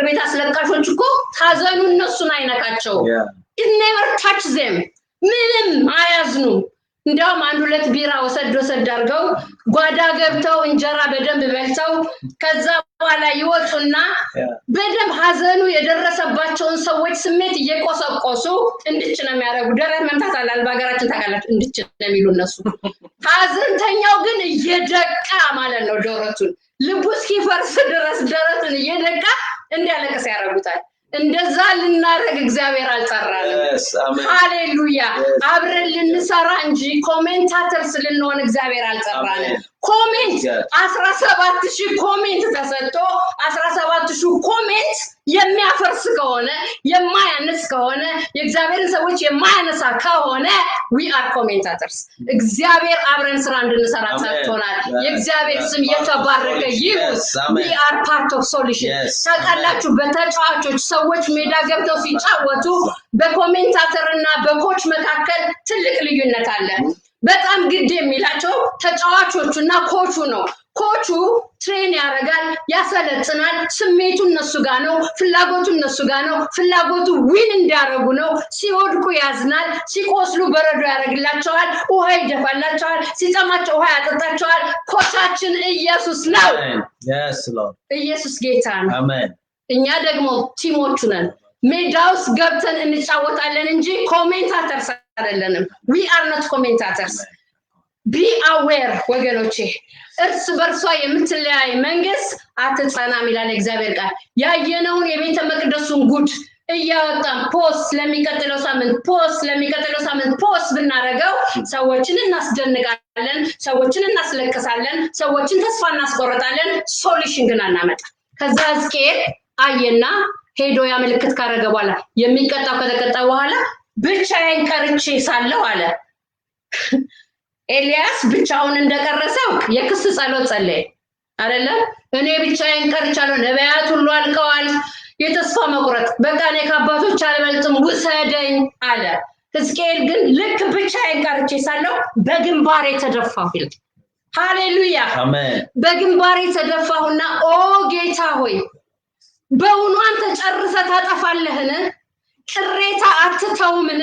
ቤት አስለቃሾች እኮ ሀዘኑ እነሱን አይነካቸው። it never touch them። ምንም አያዝኑም። እንዲያውም 1-2 ቢራ ወሰድ አድርገው ጓዳ ገብተው እንጀራ በደንብ በልተው ከዛ በኋላ ይወጡና በደንብ ሀዘኑ የደረሰባቸውን ሰዎች ስሜት እየቆሰቆሱ እንድች ነው የሚያደርጉ። ደረት መምታት አላል በሀገራችን ታውቃላችሁ፣ እንድች ነው የሚሉ እነሱ። ሀዘንተኛው ግን እየደቃ ማለት ነው ደረቱን፣ ልቡ እስኪፈርስ ድረስ ደረቱን እየደቃ እንዲያለቅስ ያደርጉታል። እንደዛ ልናረግ እግዚአብሔር አልጠራንም። ሃሌሉያ። አብረን ልንሰራ እንጂ ኮሜንታተርስ ልንሆን እግዚአብሔር አልጠራንም። ኮሜንት 17000 ኮሜንት ተሰጥቶ 17000 ኮሜንት የሚያፈርስ ከሆነ የማያነስ ከሆነ የእግዚአብሔርን ሰዎች የማያነሳ ከሆነ we are commentators። እግዚአብሔር አብረን ስራ እንድንሰራ ሰጥቶናል። የእግዚአብሔር ስም የተባረከ ይሁን። we are part of solution። ታውቃላችሁ በተጫዋቾች ሰዎች ሜዳ ገብተው ሲጫወቱ በኮሜንታተርና በኮች መካከል ትልቅ ልዩነት አለ። በጣም ግድ የሚላቸው ተጫዋቾቹና ኮቹ ነው። ኮቹ ትሬን ያደርጋል፣ ያሰለጥናል። ስሜቱ እነሱ ጋር ነው፣ ፍላጎቱ እነሱ ጋር ነው። ፍላጎቱ ዊን እንዲያደርጉ ነው። ሲወድቁ ያዝናል፣ ሲቆስሉ በረዶ ያደርግላቸዋል፣ ውሃ ይደፋላቸዋል፣ ሲጠማቸው ውሃ ያጠጣቸዋል። ኮቻችን ኢየሱስ ነው። ኢየሱስ ጌታ ነው። እኛ ደግሞ ቲሞቹ ነን። ሜዳ ውስጥ ገብተን እንጫወታለን እንጂ ኮሜንታተርስ አይደለንም። we are not commentators። be aware ወገኖቼ። እርስ በርሷ የምትለያይ መንግስት አትጸናም ይላል እግዚአብሔር ቃል። ያየነውን የቤተ መቅደሱን ጉድ እያወጣን ፖስት ለሚቀጥለው ሳምንት ፖስት ብናረገው ሰዎችን እናስደንቃለን፣ ሰዎችን እናስለቅሳለን፣ ሰዎችን ተስፋ እናስቆርጣለን። ሶሉሽን ግን አናመጣ። ከዛ ሕዝቅኤል አየና ሄዶ ያ ምልክት ካረገ በኋላ የሚቀጣው ከተቀጣ በኋላ ብቻዬን ቀርቼ ሳለሁ አለ። ኤልያስ ብቻውን እንደቀረሰው የክስ ጸሎት ጸለየ አይደለ? እኔ ብቻዬን ቀርቻለሁ፣ ነቢያት ሁሉ አልቀዋል፣ የተስፋ መቁረጥ፣ በቃ እኔ ከአባቶች አልበልጥም ውሰደኝ አለ። ሕዝቅኤል ግን ልክ ብቻዬን ቀርቼ ሳለሁ በግንባሬ ተደፋሁ ይላል። ሃሌሉያ። በግንባሬ ተደፋሁና ኦ ጌታ ሆይ በእውኑ አንተ ጨርሰህ ታጠፋለህን? ቅሬታ አትተውምን?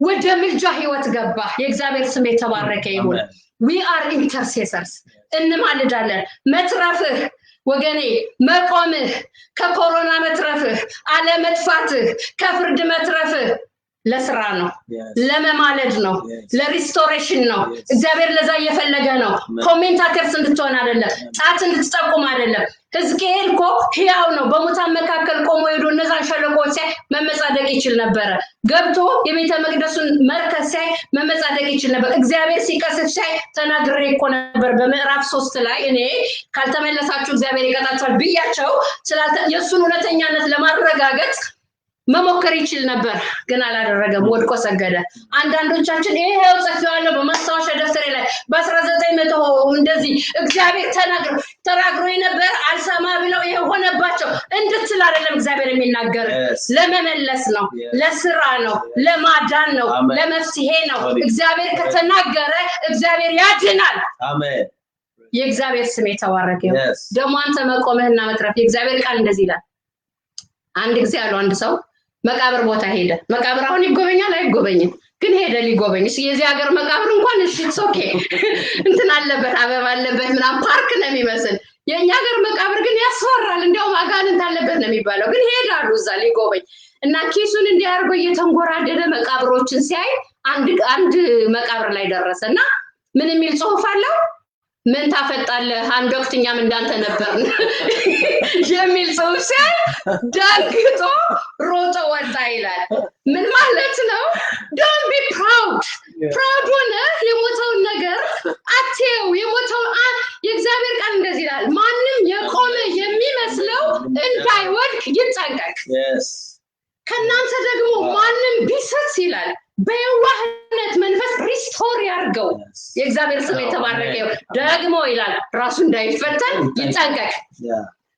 ወደ ምልጃ ህይወት ገባ። የእግዚአብሔር ስም የተባረከ ይሁን። we are intercessors። እንማልዳለን። መትረፍህ ወገኔ፣ መቆምህ፣ ከኮሮና መትረፍህ፣ አለመጥፋትህ፣ ከፍርድ መትረፍህ ለስራ ነው፣ ለመማለድ ነው፣ ለሪስቶሬሽን ነው። እግዚአብሔር ለዛ እየፈለገ ነው። ኮሜንታተርስ እንድትሆን አይደለም፣ ጣት እንድትጠቁም አይደለም። ሕዝቅኤል እኮ ሕያው ነው። በሙታን መካከል ቆሞ ሄዶ እነዛን ሸለቆች ሲያይ መመጻደቅ ይችል ነበረ። ገብቶ የቤተ መቅደሱን መርከዝ ሲያይ መመጻደቅ ይችል ነበር። እግዚአብሔር ሲቀስፍ ሲያይ ተናግሬ እኮ ነበር በምዕራፍ 3 ላይ እኔ ካልተመለሳችሁ እግዚአብሔር ይቀጣችኋል ብያቸው የእሱን እውነተኛነት ለማረጋገጥ መሞከር ይችል ነበር፣ ግን አላደረገም። ወድቆ ሰገደ። አንዳንዶቻችን ይሄው ጽፌዋለሁ በማስታወሻ ደፍተሬ ላይ በ1900 እንደዚህ እግዚአብሔር ተናግሮ ነበር አልሰማ ብለው የሆነባቸው እንድትል አይደለም እግዚአብሔር የሚናገር። ለመመለስ ነው፣ ለስራ ነው፣ ለማዳን ነው፣ ለመፍትሄ ነው። እግዚአብሔር ከተናገረ እግዚአብሔር ያድናል። አሜን። የእግዚአብሔር ስም የተባረከ ይሁን። ደግሞ አንተ መቆምህና መትረፍ የእግዚአብሔር ቃል እንደዚህ ይላል። አንድ ጊዜ ያለው አንድ ሰው መቃብር ቦታ ሄደ። መቃብር አሁን ይጎበኛል አይጎበኝም? ግን ሄደ ሊጎበኝ። የዚህ ሀገር መቃብር እንኳን እሺ ኦኬ እንትን አለበት፣ አበባ አለበት፣ ምናምን ፓርክ ነው የሚመስል። የኛ ሀገር መቃብር ግን ያስፈራል። እንደውም አጋንንት አለበት ነው የሚባለው። ግን ሄዳሉ እዛ ሊጎበኝ እና ኪሱን እንዲያርጎ እየተንጎራደደ መቃብሮችን ሲያይ አንድ መቃብር ላይ ደረሰና ምን የሚል ጽሑፍ አለው? ምን ታፈጣለህ? አንድ ወቅት እኛም እንዳንተ ነበርን የሚል ጽሑፍ ሲያይ ደንግጦ ሮጦ ወጣ ይላል። ምን ማለት ነው? ዶንት ቢ ፕራውድ ሆነ የሞተውን ነገር አትየው። የሞተውን የእግዚአብሔር ቃል እንደዚህ ይላል፣ ማንም የቆመ የሚመስለው እንዳይወድቅ ይጠንቀቅ። ከእናንተ ደግሞ ማንም ቢስት ይላል በየዋህነት መንፈስ ሪስቶር ያርገው። የእግዚአብሔር ስም የተባረከ ይሁን። ደግሞ ይላል ራሱ እንዳይፈተን ይጠንቀቅ።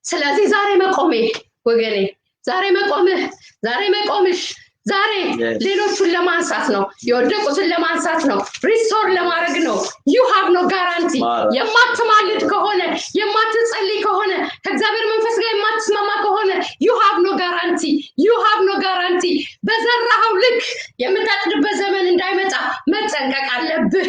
ስለዚህ ዛሬ መቆሜ ወገኔ፣ ዛሬ መቆምሽ ዛሬ ሌሎቹን ለማንሳት ነው፣ የወደቁትን ለማንሳት ነው፣ ሪስቶር ለማድረግ ነው። you have no guarantee። የማትማልድ ከሆነ የማትጸልይ ከሆነ ከእግዚአብሔር መንፈስ ጋር የማትስማማ ከሆነ you have no guarantee። በዘራኸው ልክ የምታጭድበት ዘመን እንዳይመጣ መጠንቀቅ አለብህ።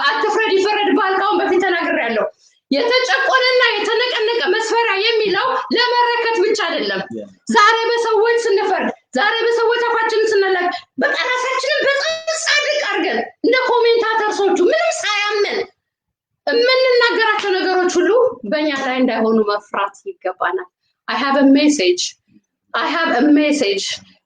አትፍረድ ይፈረድብሃል። ካሁን በፊት ተናግሬያለሁ። የተጨቆነና የተነቀነቀ መስፈሪያ የሚለው ለመረከት ብቻ አይደለም። ዛሬ በሰዎች ስንፈርድ፣ ዛሬ በሰዎች አፋችንን ስንላክ፣ በቃ ራሳችንን በጣም ጻድቅ አድርገን እንደ ኮሜንታተርሶቹ ምንም ሳያመን የምንናገራቸው ነገሮች ሁሉ በእኛ ላይ እንዳይሆኑ መፍራት ይገባናል። I have a message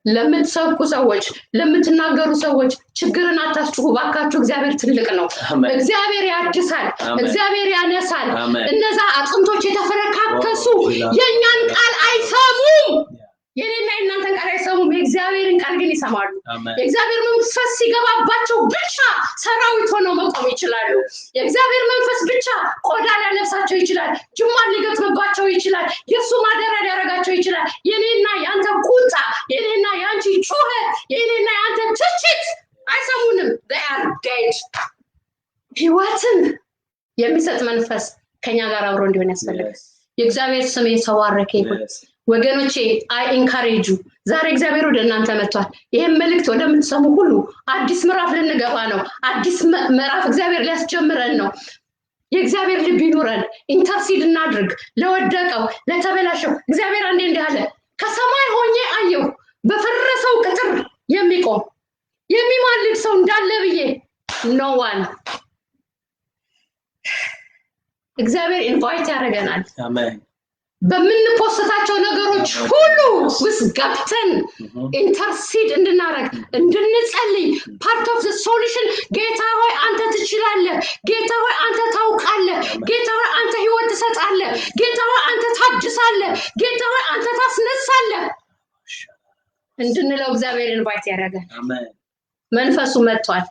ለምትሰብኩ ሰዎች፣ ለምትናገሩ ሰዎች ችግርን አታስጩሁ ባካችሁ። እግዚአብሔር ትልቅ ነው። እግዚአብሔር ያድሳል። እግዚአብሔር ያነሳል። እነዛ አጥንቶች የተፈረካከሱ የኛን ቃል አይሰሙም። የኔና የእናንተን ቃል አይሰሙም። የእግዚአብሔርን ቃል ግን ይሰማሉ። የእግዚአብሔር መንፈስ ሲገባባቸው ብቻ ሰራዊት ሆነው መቆም ይችላሉ። የእግዚአብሔር መንፈስ ብቻ ቆዳ ሊያለብሳቸው ይችላል። ጅማን ሊገጥምባቸው ይችላል። የእሱ ማደሪያ ሊያደርጋቸው ይችላል። የኔና የአንተ ቁጣ፣ የኔና የአንቺ ጩኸት፣ የኔና የአንተ ትችት አይሰሙንም። they are dead። ህይወትን የሚሰጥ መንፈስ ከኛ ጋር አብሮ እንዲሆን ያስፈልጋል። የእግዚአብሔር ስም የተባረከ ይሁን። ወገኖቼ አይ ኢንካሬጅ ዩ። ዛሬ እግዚአብሔር ወደ እናንተ መጥቷል። ይሄን መልእክት ወደምትሰሙ ሁሉ አዲስ ምዕራፍ ልንገባ ነው። አዲስ ምዕራፍ እግዚአብሔር ሊያስጀምረን ነው። የእግዚአብሔር ልብ ይኑረን። ኢንተርሲድ እናድርግ ለወደቀው፣ ለተበላሸው። እግዚአብሔር አንዴ እንዲህ አለ፣ ከሰማይ ሆኜ አየሁ በፈረሰው ቅጥር የሚቆም የሚማልድ ሰው እንዳለ ብዬ ኖ ዋን። እግዚአብሔር ኢንቫይት ያደርገናል። አሜን። በምንፖስታቸው ነገሮች ሁሉ ውስጥ ገብተን ኢንተርሲድ እንድናረግ እንድንጸልይ ፓርት ኦፍ ዘ ሶሉሽን። ጌታ ሆይ አንተ ትችላለህ። ጌታ ሆይ አንተ ታውቃለህ። ጌታ ሆይ አንተ ህይወት ትሰጣለህ። ጌታ ሆይ አንተ ታድሳለህ። ጌታ ሆይ አንተ ታስነሳለህ እንድንለው እግዚአብሔር ኢንቫይት ያደርጋል። አሜን። መንፈሱ መጥቷል።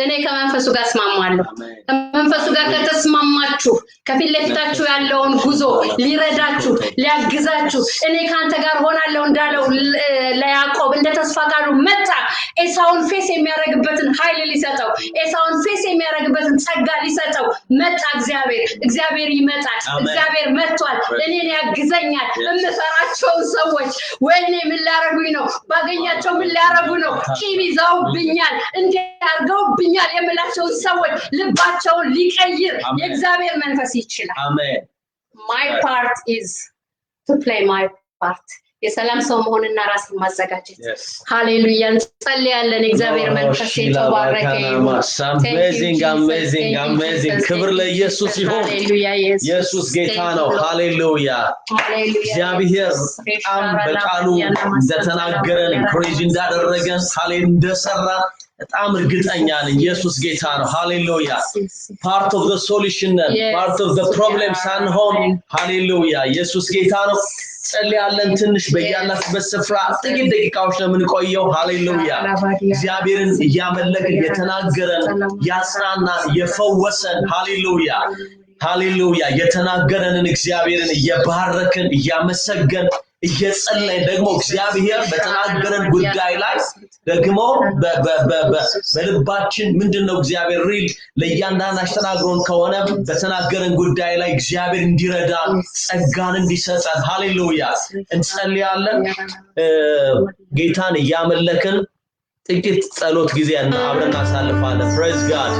እኔ ከመንፈሱ ጋር እስማማለሁ። ከመንፈሱ ጋር ከተስማማችሁ ከፊት ለፊታችሁ ያለውን ጉዞ ሊረዳችሁ ሊያግዛችሁ እኔ ካንተ ጋር ሆናለሁ እንዳለው ለያዕቆብ እንደ ተስፋ ቃሉ መጣ። ኤሳውን ፌስ የሚያደርግበትን ኃይል ሊሰጠው፣ ኤሳውን ፌስ የሚያደርግበትን ጸጋ ሊሰጠው መጣ። እግዚአብሔር ይመጣል። እግዚአብሔር መጥቷል። እኔን ያግዘኛል። እምፈራቸውን ሰዎች ወይኔ ምን ሊያረጉኝ ነው፣ ባገኛቸው ምን ሊያረጉ ነው፣ ቂም ይዘውብኛል፣ እንዲያርገው ብኛል የምላቸውን ሰዎች ልባቸውን ሊቀይር የእግዚአብሔር መንፈስ ይችላል። አሜን። my part is to play my part። የሰላም ሰው መሆንና ራስን ማዘጋጀት። ሃሌሉያ። እንጸልያለን። እግዚአብሔር መንፈስ የተባረከ ይሁን። አሜዚንግ። ክብር ለኢየሱስ ይሁን። ኢየሱስ ጌታ ነው። ሃሌሉያ። እግዚአብሔር በቃሉ እንደተናገረን ኢንኮሬጅ እንዳደረገን እንደሰራ በጣም እርግጠኛ ነኝ። ኢየሱስ ጌታ ነው። ሃሌሉያ። ፓርት ኦፍ ዘ ሶሉሽን ፓርት ኦፍ ዘ ፕሮብሌም ሳንሆን ሃሌሉያ። ኢየሱስ ጌታ ነው። ጸልያለን። ትንሽ በያላችሁበት ስፍራ ጥቂት ደቂቃዎች ነው የምንቆየው። ሃሌሉያ። እግዚአብሔርን እያመለክን የተናገረን ያጽናና የፈወሰን ሃሌሉያ የተናገረንን እግዚአብሔርን እየባረክን እያመሰገን እየጸለይን ደግሞ እግዚአብሔር በተናገረን ጉዳይ ላይ ደግሞ በልባችን ምንድነው እግዚአብሔር ሪል ለእያንዳንዳችን ተናግሮን ከሆነ በተናገረን ጉዳይ ላይ እግዚአብሔር እንዲረዳን ጸጋን እንዲሰጠን ሃሌሉያ እንጸልያለን። ጌታን እያመለክን ጥቂት ጸሎት ጊዜ አብረን እናሳልፋለን። ፕሬዝ ጋድ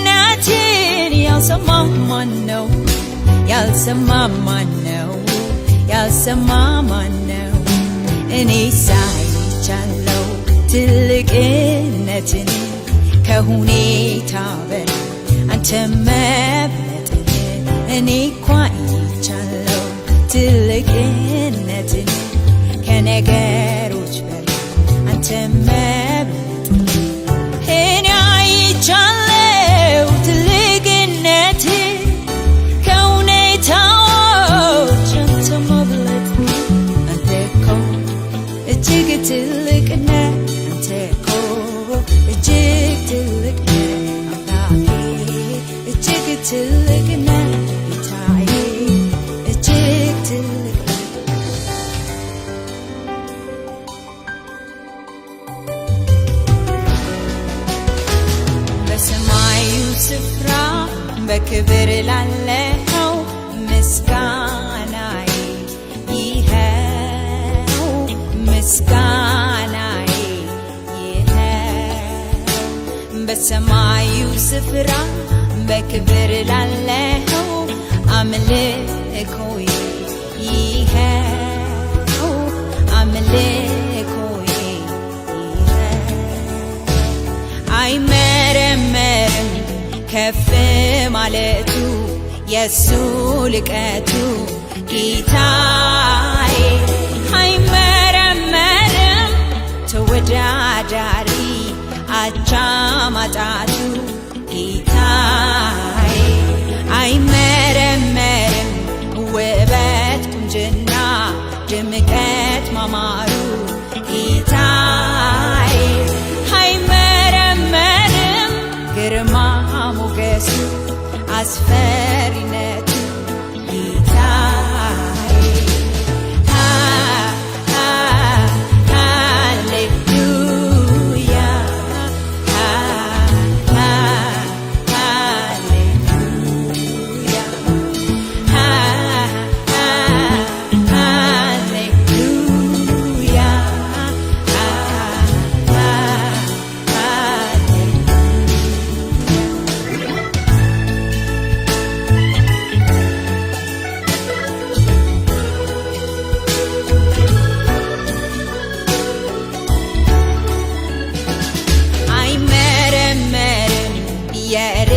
ትልቅነትን ያልሰማ ማን ነው? ያልሰማ ማን ነው? ያልሰማ ማን ነው? እኔ ሳይቻለው ትልቅነትን ከሁኔታ በላይ አንተ መብለጥን እኔ እኮ አይቻለው ትልቅነትን ከነገሮች በላይ አንተ መብለጥን እኔ አይቻለው ትልቅነትን ከሁኔታዎች አንተ መብለጥን አንተ እኮ እጅግ ትልቅ ነህ አንተ እኮ እጅግ ትልቅ ነህ አምላኬ እጅግ ትልቅ ነህ ጌታዬ እጅግ ትልቅ ነህ በሰማዩ ስፍራ በክብር ላለኸው ምስጋናዬ ይኸው ምስጋናዬ በሰማዩ ስፍራ በክብር ላለኸው አምልኮዬ ይኸው አምልኮዬ አይመረመርም ከፍ ማለቱ የሱ ልቀቱ ጌታዬ አይመረመርም ተወዳዳሪ አቻ ማጣቱ ጌታዬ አይመረመርም ውበት ቁንጅና ድምቀት ማማሩ ጌታዬ አይመረመርም ግርማ ሞገሱ አስፈሪነቱ ጌታዬ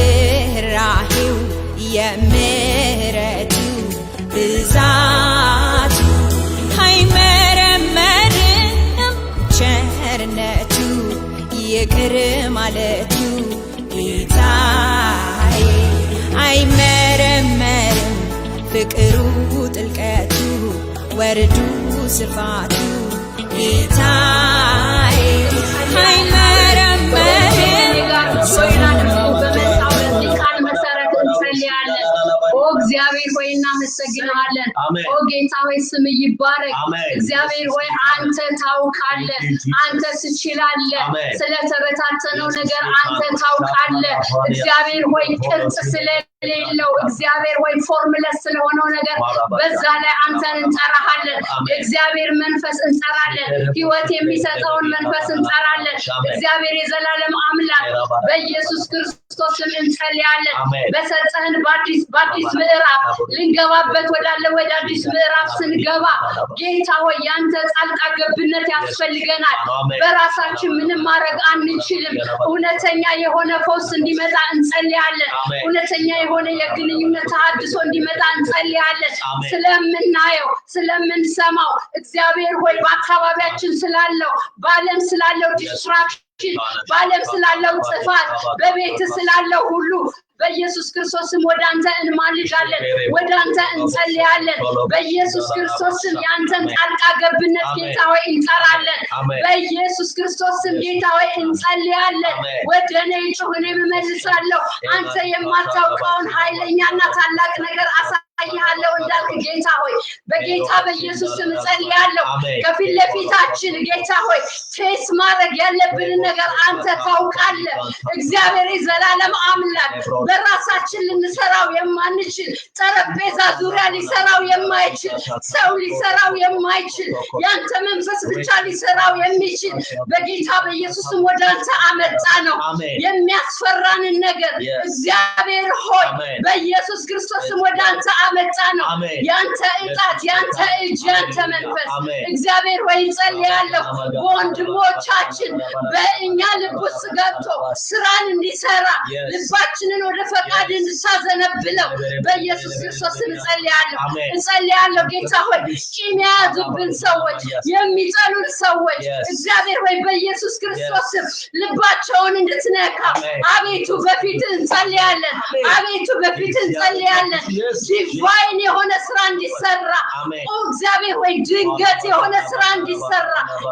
የርህራሄው የምህረቱ ብዛቱ አይመረመርም ቸርነቱ ይቅር ማለቱ ጌታዬ አይመረመርም ፍቅሩ ጥልቀቱ ወርዱ ስፋቱ ጌታዬ እግዚአብሔር ሆይ እናመሰግናለን። ኦ ጌታ ሆይ ስም ይባረክ። እግዚአብሔር ሆይ አንተ ታውቃለህ፣ አንተ ትችላለህ። ስለተበታተነው ነገር አንተ ታውቃለህ። እግዚአብሔር ሆይ ቅርጽ ስለሌለው እግዚአብሔር ሆይ ፎርሙላስ ስለሆነው ነገር በዛ ላይ አንተን እንጠራሃለን። የእግዚአብሔር መንፈስ እንጠራለን። ሕይወት የሚሰጠውን መንፈስ እንጠራለን። እግዚአብሔር የዘላለም አምላክ በኢየሱስ ክርስቶስ ስም እንጸልያለን። በሰጠህን በአዲስ ምዕራፍ ልንገባበት ወዳለ ወደ አዲስ ምዕራፍ ስንገባ ጌታ ሆይ ያንተ ጣልቃ ገብነት ያስፈልገናል። በራሳችን ምንም ማድረግ አንችልም። እውነተኛ የሆነ ፈውስ እንዲመጣ እንጸልያለን። እውነተኛ የሆነ የግንኙነት ተሐድሶ እንዲመጣ እንጸልያለን። ስለምናየው ስለምንሰማው እግዚአብሔር ሆይ በአካባቢያችን ስላለው በዓለም ስላለው ዲስትራክሽን በዓለም ስላለው ጥፋት በቤት ስላለው ሁሉ በኢየሱስ ክርስቶስ ስም ወደ አንተ እንማልዳለን፣ ወደ አንተ እንጸልያለን። በኢየሱስ ክርስቶስ ስም ያንተን ጣልቃ ገብነት ጌታ ሆይ እንጠራለን። በኢየሱስ ክርስቶስ ስም ጌታ ሆይ እንጸልያለን። ወደ እኔ ጩኽ እኔም እመልሳለሁ። አንተ የማታውቀውን ኃይለኛና ታላቅ ነገር አሰቃያለሁ እንዳልክ ጌታ ሆይ በጌታ በኢየሱስ ስም ጸልያለሁ ከፊት ለፊታችን ጌታ ሆይ ፌስ ማድረግ ያለብን ነገር አንተ ታውቃለህ እግዚአብሔር ዘላለም አምላክ በራሳችን ልንሰራው የማንችል ጠረጴዛ ዙሪያ ሊሰራው የማይችል ሰው ሊሰራው የማይችል ያንተ መንፈስ ብቻ ሊሰራው የሚችል በጌታ በኢየሱስ ስም ወደ አንተ አመጣ ነው የሚያስፈራንን ነገር እግዚአብሔር ሆይ በኢየሱስ ክርስቶስ ስም ወደ አንተ አመጣ ነው ያንተ እጣት ያንተ እጅ ያንተ መንፈስ እግዚአብሔር ሆይ ጸልያለሁ ወንድሞቻችን በእኛ ልብ ውስጥ ገብቶ ስራን እንዲሰራ ልባችንን ወደ ፈቃድ እንድታዘነብለው በኢየሱስ ክርስቶስ ስም ጸልያለሁ ጌታ ሆይ ቂም የያዙብን ሰዎች የሚጠሉን ሰዎች እግዚአብሔር ሆይ በኢየሱስ ክርስቶስ ስም ልባቸውን እንድትነካ አቤቱ በፊት እንጸልያለን አቤቱ በፊት እንጸልያለን ዲቫይን የሆነ ስራ እንዲሰራ እግዚአብሔር ሆይ ድንገት የሆነ ስራ እንዲሰራ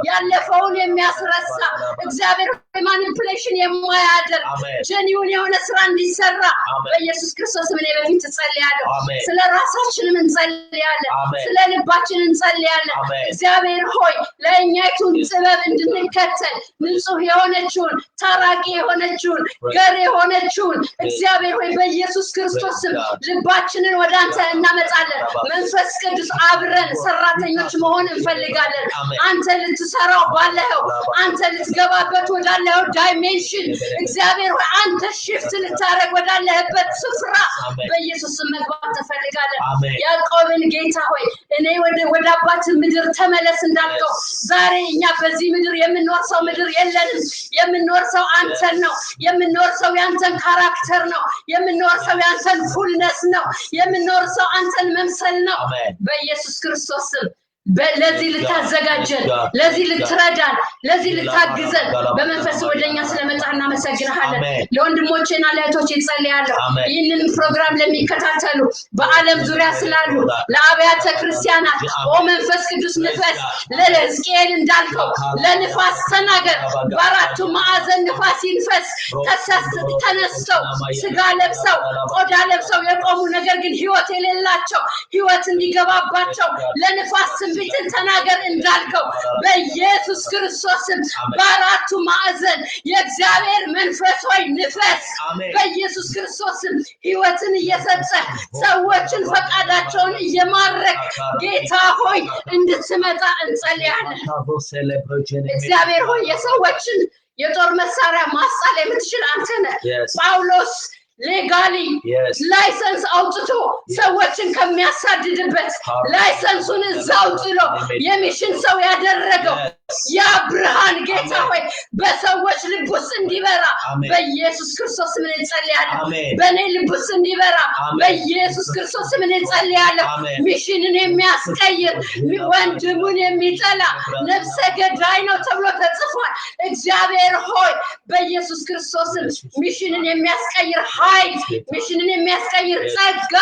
ያለፈውን የሚያስረሳ እግዚአብሔር ሆይ ማኒፑሌሽን የማያደርግ ጀኒውን የሆነ ስራ እንዲሰራ በኢየሱስ ክርስቶስ ስም በፊት እንጸልያለን ስለ ራሳችንም እንጸልያለን ስለ ልባችን እንጸልያለን እግዚአብሔር ሆይ ለእኛይቱን ጥበብ እንድንከተል ንጹህ የሆነችውን ታራቂ የሆነችውን ገር የሆነችውን እግዚአብሔር ሆይ በኢየሱስ ክርስቶስ ስም ልባችንን ወደ አንተ እናመጣለን መንፈስ ቅዱስ አብረን ሰራተኞች መሆን እንፈልጋለን አንተ ልትሰራው ባለው አንተ ልትገባበት ወዳለው ዳይሜንሽን እግዚአብሔር ሆይ አንተ ሽፍት ልታረግ ወዳለህበት ስፍራ በኢየሱስ ስም መግባት ተፈልጋለን ያዕቆብን ጌታ ሆይ እኔ ወደ አባት ምድር ተመለስ እንዳልከው ዛሬ እኛ በዚህ ምድር የምንወርሰው ምድር የለንም የምንወርሰው አንተን ነው የምንወርሰው ያንተን ካራክተር ነው የምንወርሰው ያንተን ፉልነስ ነው የምንወርሰው አንተን መምሰል ነው በኢየሱስ ክርስቶስ ስም ለዚህ ልታዘጋጀን ለዚህ ልትረዳን ለዚህ ልታግዘን በመንፈስ ወደኛ ስለመጣና እናመሰግንሃለን ለወንድሞቼና ለእህቶቼ ጸልያለሁ ይህንን ፕሮግራም ለሚከታተሉ በአለም ዙሪያ ስላሉ ለአብያተ ክርስቲያናት መንፈስ ቅዱስ ንፈስ ለሕዝቅኤል እንዳልከው ለንፋስ ተናገር በአራቱ ማዕዘን ንፋስ ይንፈስ ተነስተው ስጋ ለብሰው ቆዳ ለብሰው የቆሙ ነገር ግን ህይወት የሌላቸው ህይወት እንዲገባባቸው ለንፋስ ትንቢትን ተናገር እንዳልከው በኢየሱስ ክርስቶስ በአራቱ ማዕዘን የእግዚአብሔር መንፈስ ሆይ ንፈስ በኢየሱስ ክርስቶስ ህይወትን እየሰጠ ሰዎችን ፈቃዳቸውን እየማረክ ጌታ ሆይ እንድትመጣ እንጸልያለን እግዚአብሔር ሆይ የሰዎችን የጦር መሳሪያ ማስጣል የምትችል አንተ ነህ ጳውሎስ ሌጋሊ ላይሰንስ አውጥቶ ሰዎችን ከሚያሳድድበት ላይሰንሱን እዛው ጥሎ የሚሽን ሰው ያደረገው ያ ብርሃን ጌታ ሆይ በሰዎች ልብ ውስጥ እንዲበራ በኢየሱስ ክርስቶስ ስም እንጸልያለን በኔ ልብ ውስጥ እንዲበራ በኢየሱስ ክርስቶስ ስም እንጸልያለን ሚሽንን የሚያስቀይር ወንድሙን የሚጠላ ነፍሰ ገዳይ ነው ተብሎ ተጽፏል እግዚአብሔር ሆይ በኢየሱስ ክርስቶስ ሚሽንን የሚያስቀይር ኃይል ሚሽንን የሚያስቀይር ጸጋ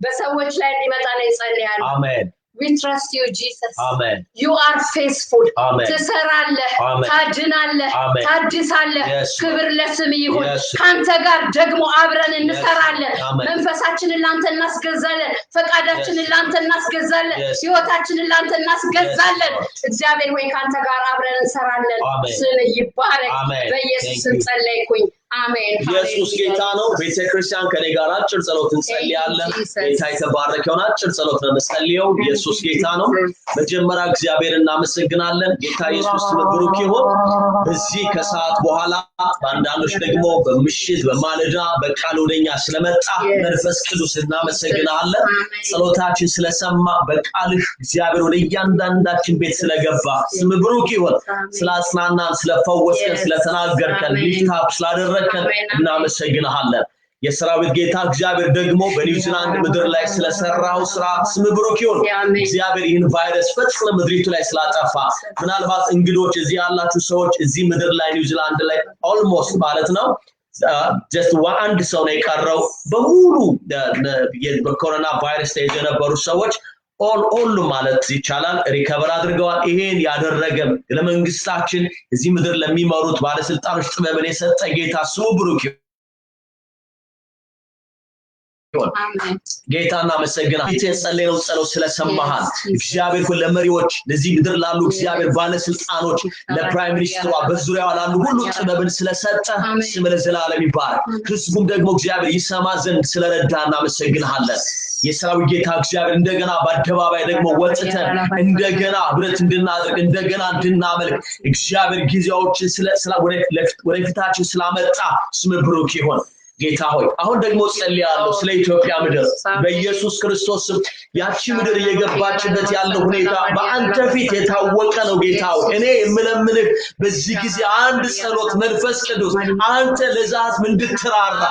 በሰዎች ላይ እንዲመጣ ነው እንጸልያለን አሜን We trust you, Jesus. Amen. You are faithful. Amen. ትሰራለህ ታድናለህ ታድሳለህ ክብር ለስም ይሁን ካንተ ጋር ደግሞ አብረን እንሰራለን መንፈሳችንን ላንተ እናስገዛለን ፈቃዳችንን ላንተ እናስገዛለን ህይወታችንን ላንተ እናስገዛለን እግዚአብሔር ወይ ካንተ ጋር አብረን እንሰራለን ስም ይባረክ በኢየሱስ ስም ጸለይኩኝ አሜን ኢየሱስ ጌታ ነው ቤተክርስቲያን ከኔ ጋር አጭር ጸሎት እንጸልያለን ጌታ የተባረከ ይሁን አጭር ጸሎት ነው መስቀልየው ኢየሱስ ጌታ ነው መጀመሪያ እግዚአብሔር እናመሰግናለን ጌታ ኢየሱስ ብሩክ ይሁን በዚህ ከሰዓት በኋላ ባንዳንዶች ደግሞ በምሽት በማለዳ በቃል ወደኛ ስለመጣ መንፈስ ቅዱስ እናመሰግናለን ጸሎታችን ስለሰማ በቃልህ እግዚአብሔር ወደ እያንዳንዳችን ቤት ስለገባ ስም ብሩክ ይሁን ስላጽናናን ስለፈወስከን ስለተናገርከን ሊፍታፕ ስላደረከን እናመሰግናለን የሰራዊት ጌታ እግዚአብሔር ደግሞ በኒውዚላንድ ምድር ላይ ስለሰራው ስራ ስም ብሩክ ይሁን እግዚአብሔር ይህን ቫይረስ ፈጽሞ ምድሪቱ ላይ ስላጠፋ ምናልባት እንግዶች እዚህ ያላችሁ ሰዎች እዚህ ምድር ላይ ኒውዚላንድ ላይ ኦልሞስት ማለት ነው just አንድ ሰው ነው የቀረው በሙሉ በኮሮና ቫይረስ ተይዘው የነበሩ ሰዎች all ማለት ይቻላል ሪከቨር አድርገዋል ይሄን ያደረገ ለመንግስታችን እዚህ ምድር ለሚመሩት ባለስልጣኖች ጥበብን የሰጠ ጌታ ስሙ ብሩክ ይሁን ጌታና መሰግና የተጸለየው ጸሎት ስለሰማሃል እግዚአብሔር ሆይ ለመሪዎች ለዚህ ምድር ላሉ እግዚአብሔር ባለስልጣኖች ለፕራይም ሚኒስትሯ በዙሪያው ላሉ ሁሉ ጥበብን ስለሰጠ ስም ለዘላለም ይባረክ ህዝቡም ደግሞ እግዚአብሔር ይሰማ ዘንድ ስለረዳና መሰግናለን የሰራዊት ጌታ እግዚአብሔር እንደገና በአደባባይ ደግሞ ወጥተን እንደገና ብረት እንድናደርግ እንደገና እንድናመልክ እግዚአብሔር ጊዜዎችን ወደፊታችን ስላመጣ ስም ብሩክ ይሁን ጌታ ሆይ አሁን ደግሞ ጸልያለሁ ስለ ኢትዮጵያ ምድር በኢየሱስ ክርስቶስ ያቺ ምድር የገባችበት ያለው ሁኔታ በአንተ ፊት የታወቀ ነው ጌታ ሆይ እኔ የምለምንህ በዚህ ጊዜ አንድ ጸሎት መንፈስ ቅዱስ አንተ ለዛት እንድትራራ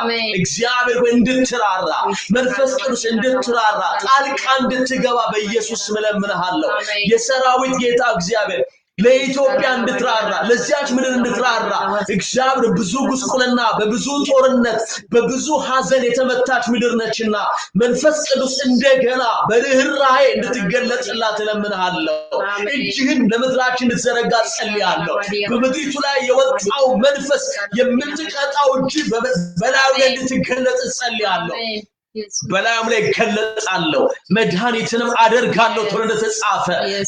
እግዚአብሔር ሆይ እንድትራራ መንፈስ ቅዱስ እንድትራራ ጣልቃ እንድትገባ በኢየሱስ እለምንሃለሁ የሰራዊት ጌታ እግዚአብሔር ለኢትዮጵያ እንድትራራ ለዚያች ምድር እንድትራራ እግዚአብሔር ብዙ ጉስቁልና በብዙ ጦርነት በብዙ ሐዘን የተመታች ምድር ነችና መንፈስ ቅዱስ እንደገና በርህራሄ እንድትገለጽላት እለምንሃለሁ እጅህን ለምድራችን እንድትዘረጋ ጸልያለሁ በምድሪቱ ላይ የወጣው መንፈስ የምትቀጣው እጅ በላዩ ላይ እንድትገለጽ ጸልያለሁ በላዩም ላይ ገለጻለሁ መድኃኒትንም አደርጋለሁ ተብሎ እንደተጻፈ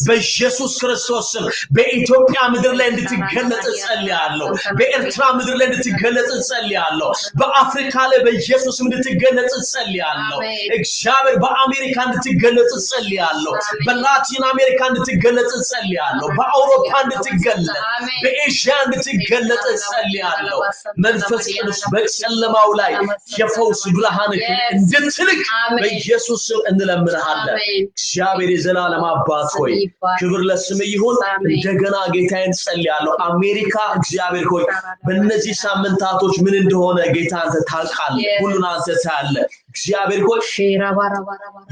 በኢየሱስ ክርስቶስ ስም በኢትዮጵያ ምድር ላይ እንድትገለጽ ጸልያለሁ በኤርትራ ምድር ላይ እንድትገለጽ ጸልያለሁ በአፍሪካ ላይ በኢየሱስ እንድትገለጽ ጸልያለሁ እግዚአብሔር በአሜሪካ እንድትገለጽ ጸልያለሁ በላቲን አሜሪካ እንድትገለጽ ጸልያለሁ በአውሮፓ እንድትገለጽ በኤዥያ እንድትገለጽ ጸልያለሁ መንፈስ ቅዱስ በጨለማው ላይ የፈውስ ብርሃንህን እንድትልክ በኢየሱስ ስም እንለምንሃለን እግዚአብሔር የዘላለም አባት ሆይ ክብር ለስምህ ይሁን እንደገና ጌታዬን ጸልያለሁ አሜሪካ እግዚአብሔር ሆይ በእነዚህ ሳምንታቶች ምን እንደሆነ ጌታ አንተ ታውቃለህ ሁሉን አንተ ታያለህ እግዚአብሔር ሆይ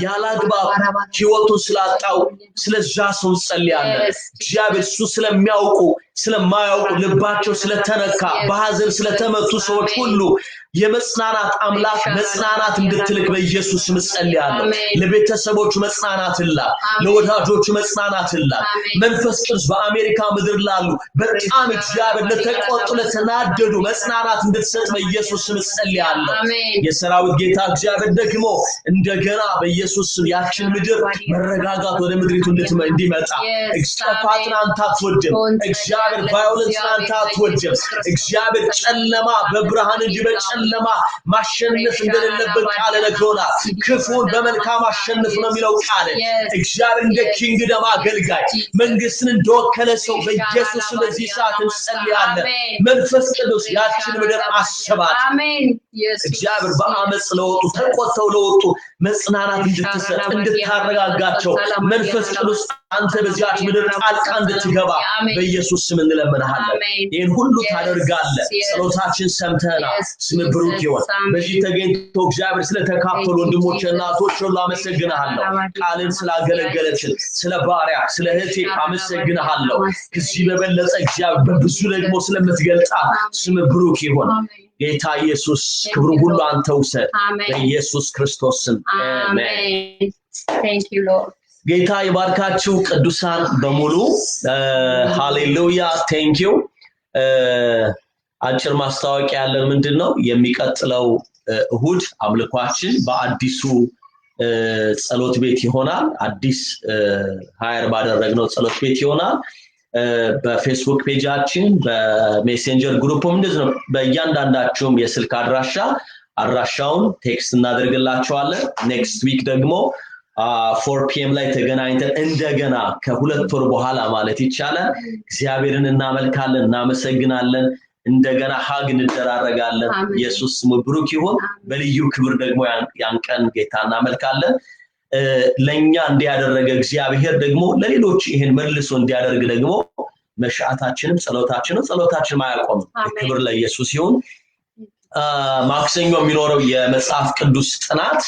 ያላግባብ ህይወቱን ስላጣው ስለዛ ሰው ጸልያለሁ እግዚአብሔር እሱ ስለሚያውቁ ስለማያውቁ ልባቸው ስለተነካ በሐዘን ስለተመቱ ሰዎች ሁሉ የመጽናናት አምላክ መጽናናት እንድትልክ በኢየሱስ ስም ጸልያለሁ ለቤተሰቦቹ መጽናናትላ ለወዳጆቹ መጽናናትላ መንፈስ ቅዱስ በአሜሪካ ምድር ላሉ በጣም እግዚአብሔር ለተቆጡ ለተናደዱ መጽናናት እንድትሰጥ በኢየሱስ ስም ጸልያለሁ የሰራዊት ጌታ እግዚአብሔር ደግሞ እንደገና በኢየሱስ ስም ያችን ምድር መረጋጋት ወደ ምድሪቱ እንዲመጣ እግዚአብሔር አንተ አትወድም እግዚአብሔር ቫዮለንስ አንተ አትወድም እግዚአብሔር ጨለማ በብርሃን እንጂ በጨለማ ማሸነፍ እንደሌለበት ቃል ነግሮናል ክፉን በመልካም አሸንፍ ነው የሚለው ቃል እግዚአብሔር እንደ ኪንግደም አገልጋይ መንግስትን እንደወከለ ሰው በኢየሱስ በዚህ ሰዓት እንጸልያለን መንፈስ ቅዱስ ያችን ምድር አስባት አሜን እግዚአብሔር በአመጽ ለወጡ ተቆጥተው ለወጡ መጽናናት እንድትሰጥ እንድታረጋጋቸው መንፈስ ቅዱስ አንተ በዚያች ምድር ጣልቃ እንድትገባ በኢየሱስ ስም እንለምንሃለን ይሄን ሁሉ ታደርጋለህ ጸሎታችን ሰምተናል ስም ብሩክ ይሁን በዚህ ተገኝቶ እግዚአብሔር ስለተካፈሉ ወንድሞችና እናቶች ሁሉ አመሰግናለሁ ቃልን ስላገለገለችን ስለ ባሪያ ስለ እህቴ አመሰግናለሁ ከዚህ በበለጠ እግዚአብሔር በብዙ ደግሞ ስለምትገልጣ ስም ብሩክ ይሁን ጌታ ኢየሱስ ክብሩ ሁሉ አንተ ውሰድ በኢየሱስ ክርስቶስ ስም አሜን Thank you Lord ጌታ ይባርካችሁ ቅዱሳን በሙሉ ሃሌሉያ ቴንክ ዩ አጭር ማስታወቂያ ያለን ምንድነው የሚቀጥለው እሁድ አምልኳችን በአዲሱ ጸሎት ቤት ይሆናል አዲስ ሃየር ባደረግነው ጸሎት ቤት ይሆናል በፌስቡክ ፔጃችን በሜሴንጀር ግሩፕም እንደዚህ በእያንዳንዳችሁም የስልክ አድራሻውን ቴክስት እናደርግላችኋለን ኔክስት ዊክ ደግሞ 4 PM ላይ ተገናኝተን እንደገና ከሁለት ወር በኋላ ማለት ይቻላል እግዚአብሔርን እናመልካለን እናመሰግናለን እንደገና ሀግ እንደራረጋለን ኢየሱስ ስሙ ብሩክ ይሁን በልዩ ክብር ደግሞ ያንቀን ጌታ እናመልካለን ለኛ እንዲያደረገ እግዚአብሔር ደግሞ ለሌሎች ይሄን መልሶ እንዲያደርግ ደግሞ መሻአታችንም ጸሎታችን ማያቆም ክብር ለኢየሱስ ይሁን ማክሰኞ የሚኖረው የመጽሐፍ ቅዱስ ጥናት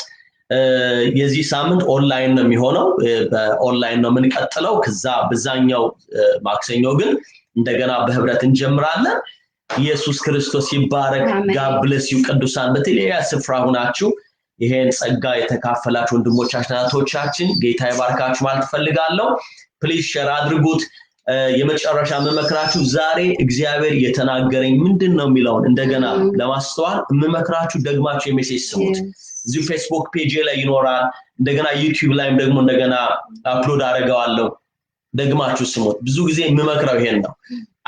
የዚህ ሳምንት ኦንላይን ነው የሚሆነው በኦንላይን ነው የምንቀጥለው ከዛ በዛኛው ማክሰኞ ግን እንደገና በህብረት እንጀምራለን ኢየሱስ ክርስቶስ ይባረክ God bless you ቅዱሳን በተለያየ ስፍራ ሆናችሁ ይሄን ጸጋ የተካፈላችሁ ወንድሞቻችንና እህቶቻችን ጌታ ይባርካችሁ ማለት ፈልጋለሁ ፕሊዝ ሼር አድርጉት የመጨረሻ መመክራችሁ ዛሬ እግዚአብሔር የተናገረኝ ምንድነው የሚለውን እንደገና ለማስተዋል መመክራችሁ ደግማችሁ የሜሴጅ ስሙት እዚህ ፌስቡክ ፔጅ ላይ ይኖራል እንደገና ዩቲዩብ ላይም ደግሞ እንደገና አፕሎድ አደርጋለሁ ደግማችሁ ስሙት ብዙ ጊዜ የምመክረው ይሄን ነው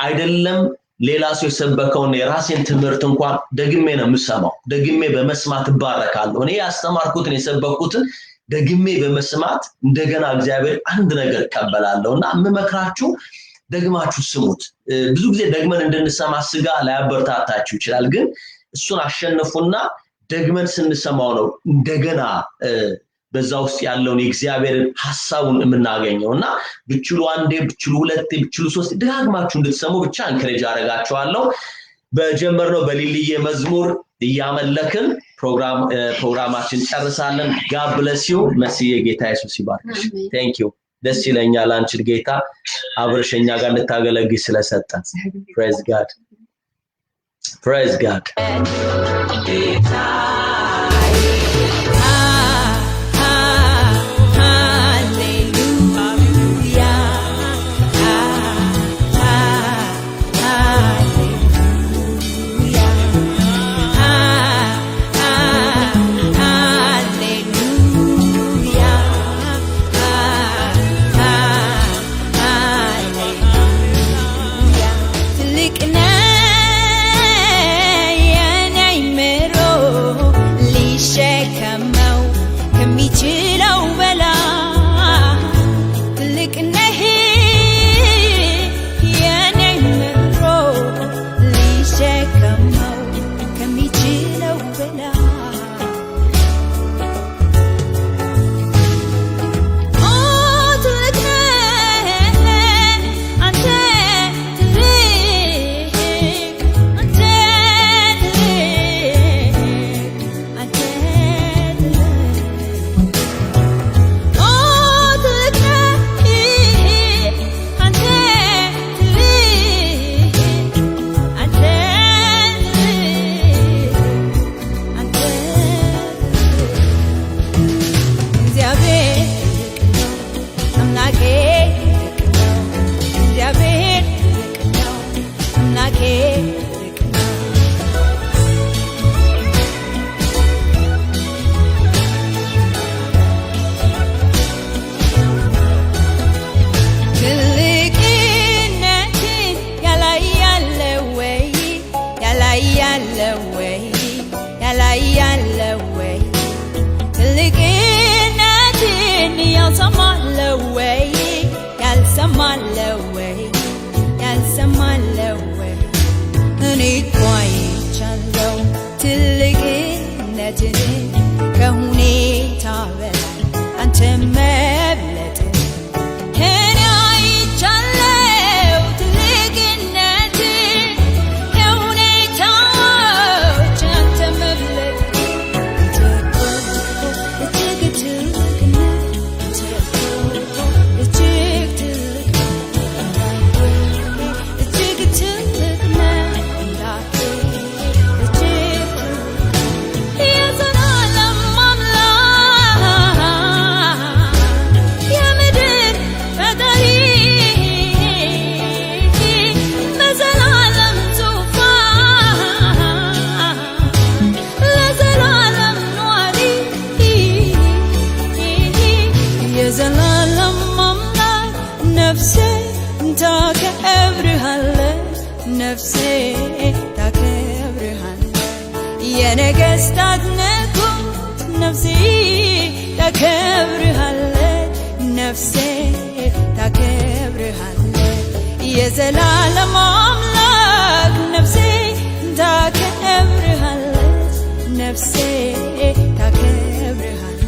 አይደለም ሌላ ሰው የሰበከውን የራሴን ትምህርት እንኳን ደግሜ ነው የምሰማው ደግሜ በመስማት ባረካለሁ እኔ ያስተማርኩትን የሰበኩትን ደግሜ በመስማት እንደገና እግዚአብሔር አንድ ነገር ይቀበላለውና የምመክራችሁ ደግማችሁ ስሙት ብዙ ጊዜ ደግመን እንድንሰማ ስጋ ላያበርታታችሁ ይችላል ግን እሱን አሸንፉና ደግመን ስንሰማው ነው እንደገና በዛ ውስጥ ያለውን የእግዚአብሔርን ሐሳቡን የምናገኘውና ብቻሉ አንዴ ብቻሉ ሁለቴ ብቻሉ ሶስት ደጋግማችሁ እንድትሰሙ ብቻ እንከሬጅ አደርጋችኋለሁ በጀመርነው በሊልዬ መዝሙር እያመለክን ፕሮግራማችን ጨርሳለን God bless you መስዬ ጌታ ኢየሱስ ይባርክሽ thank you ደስ ይለኛል አንቺ ጌታ አብረሽኛ ጋር እንድታገለግይ ስለሰጠን praise God የዘላለም አምላክ ነፍሴ ታከብርሃለች ነፍሴ ታከብርሃለች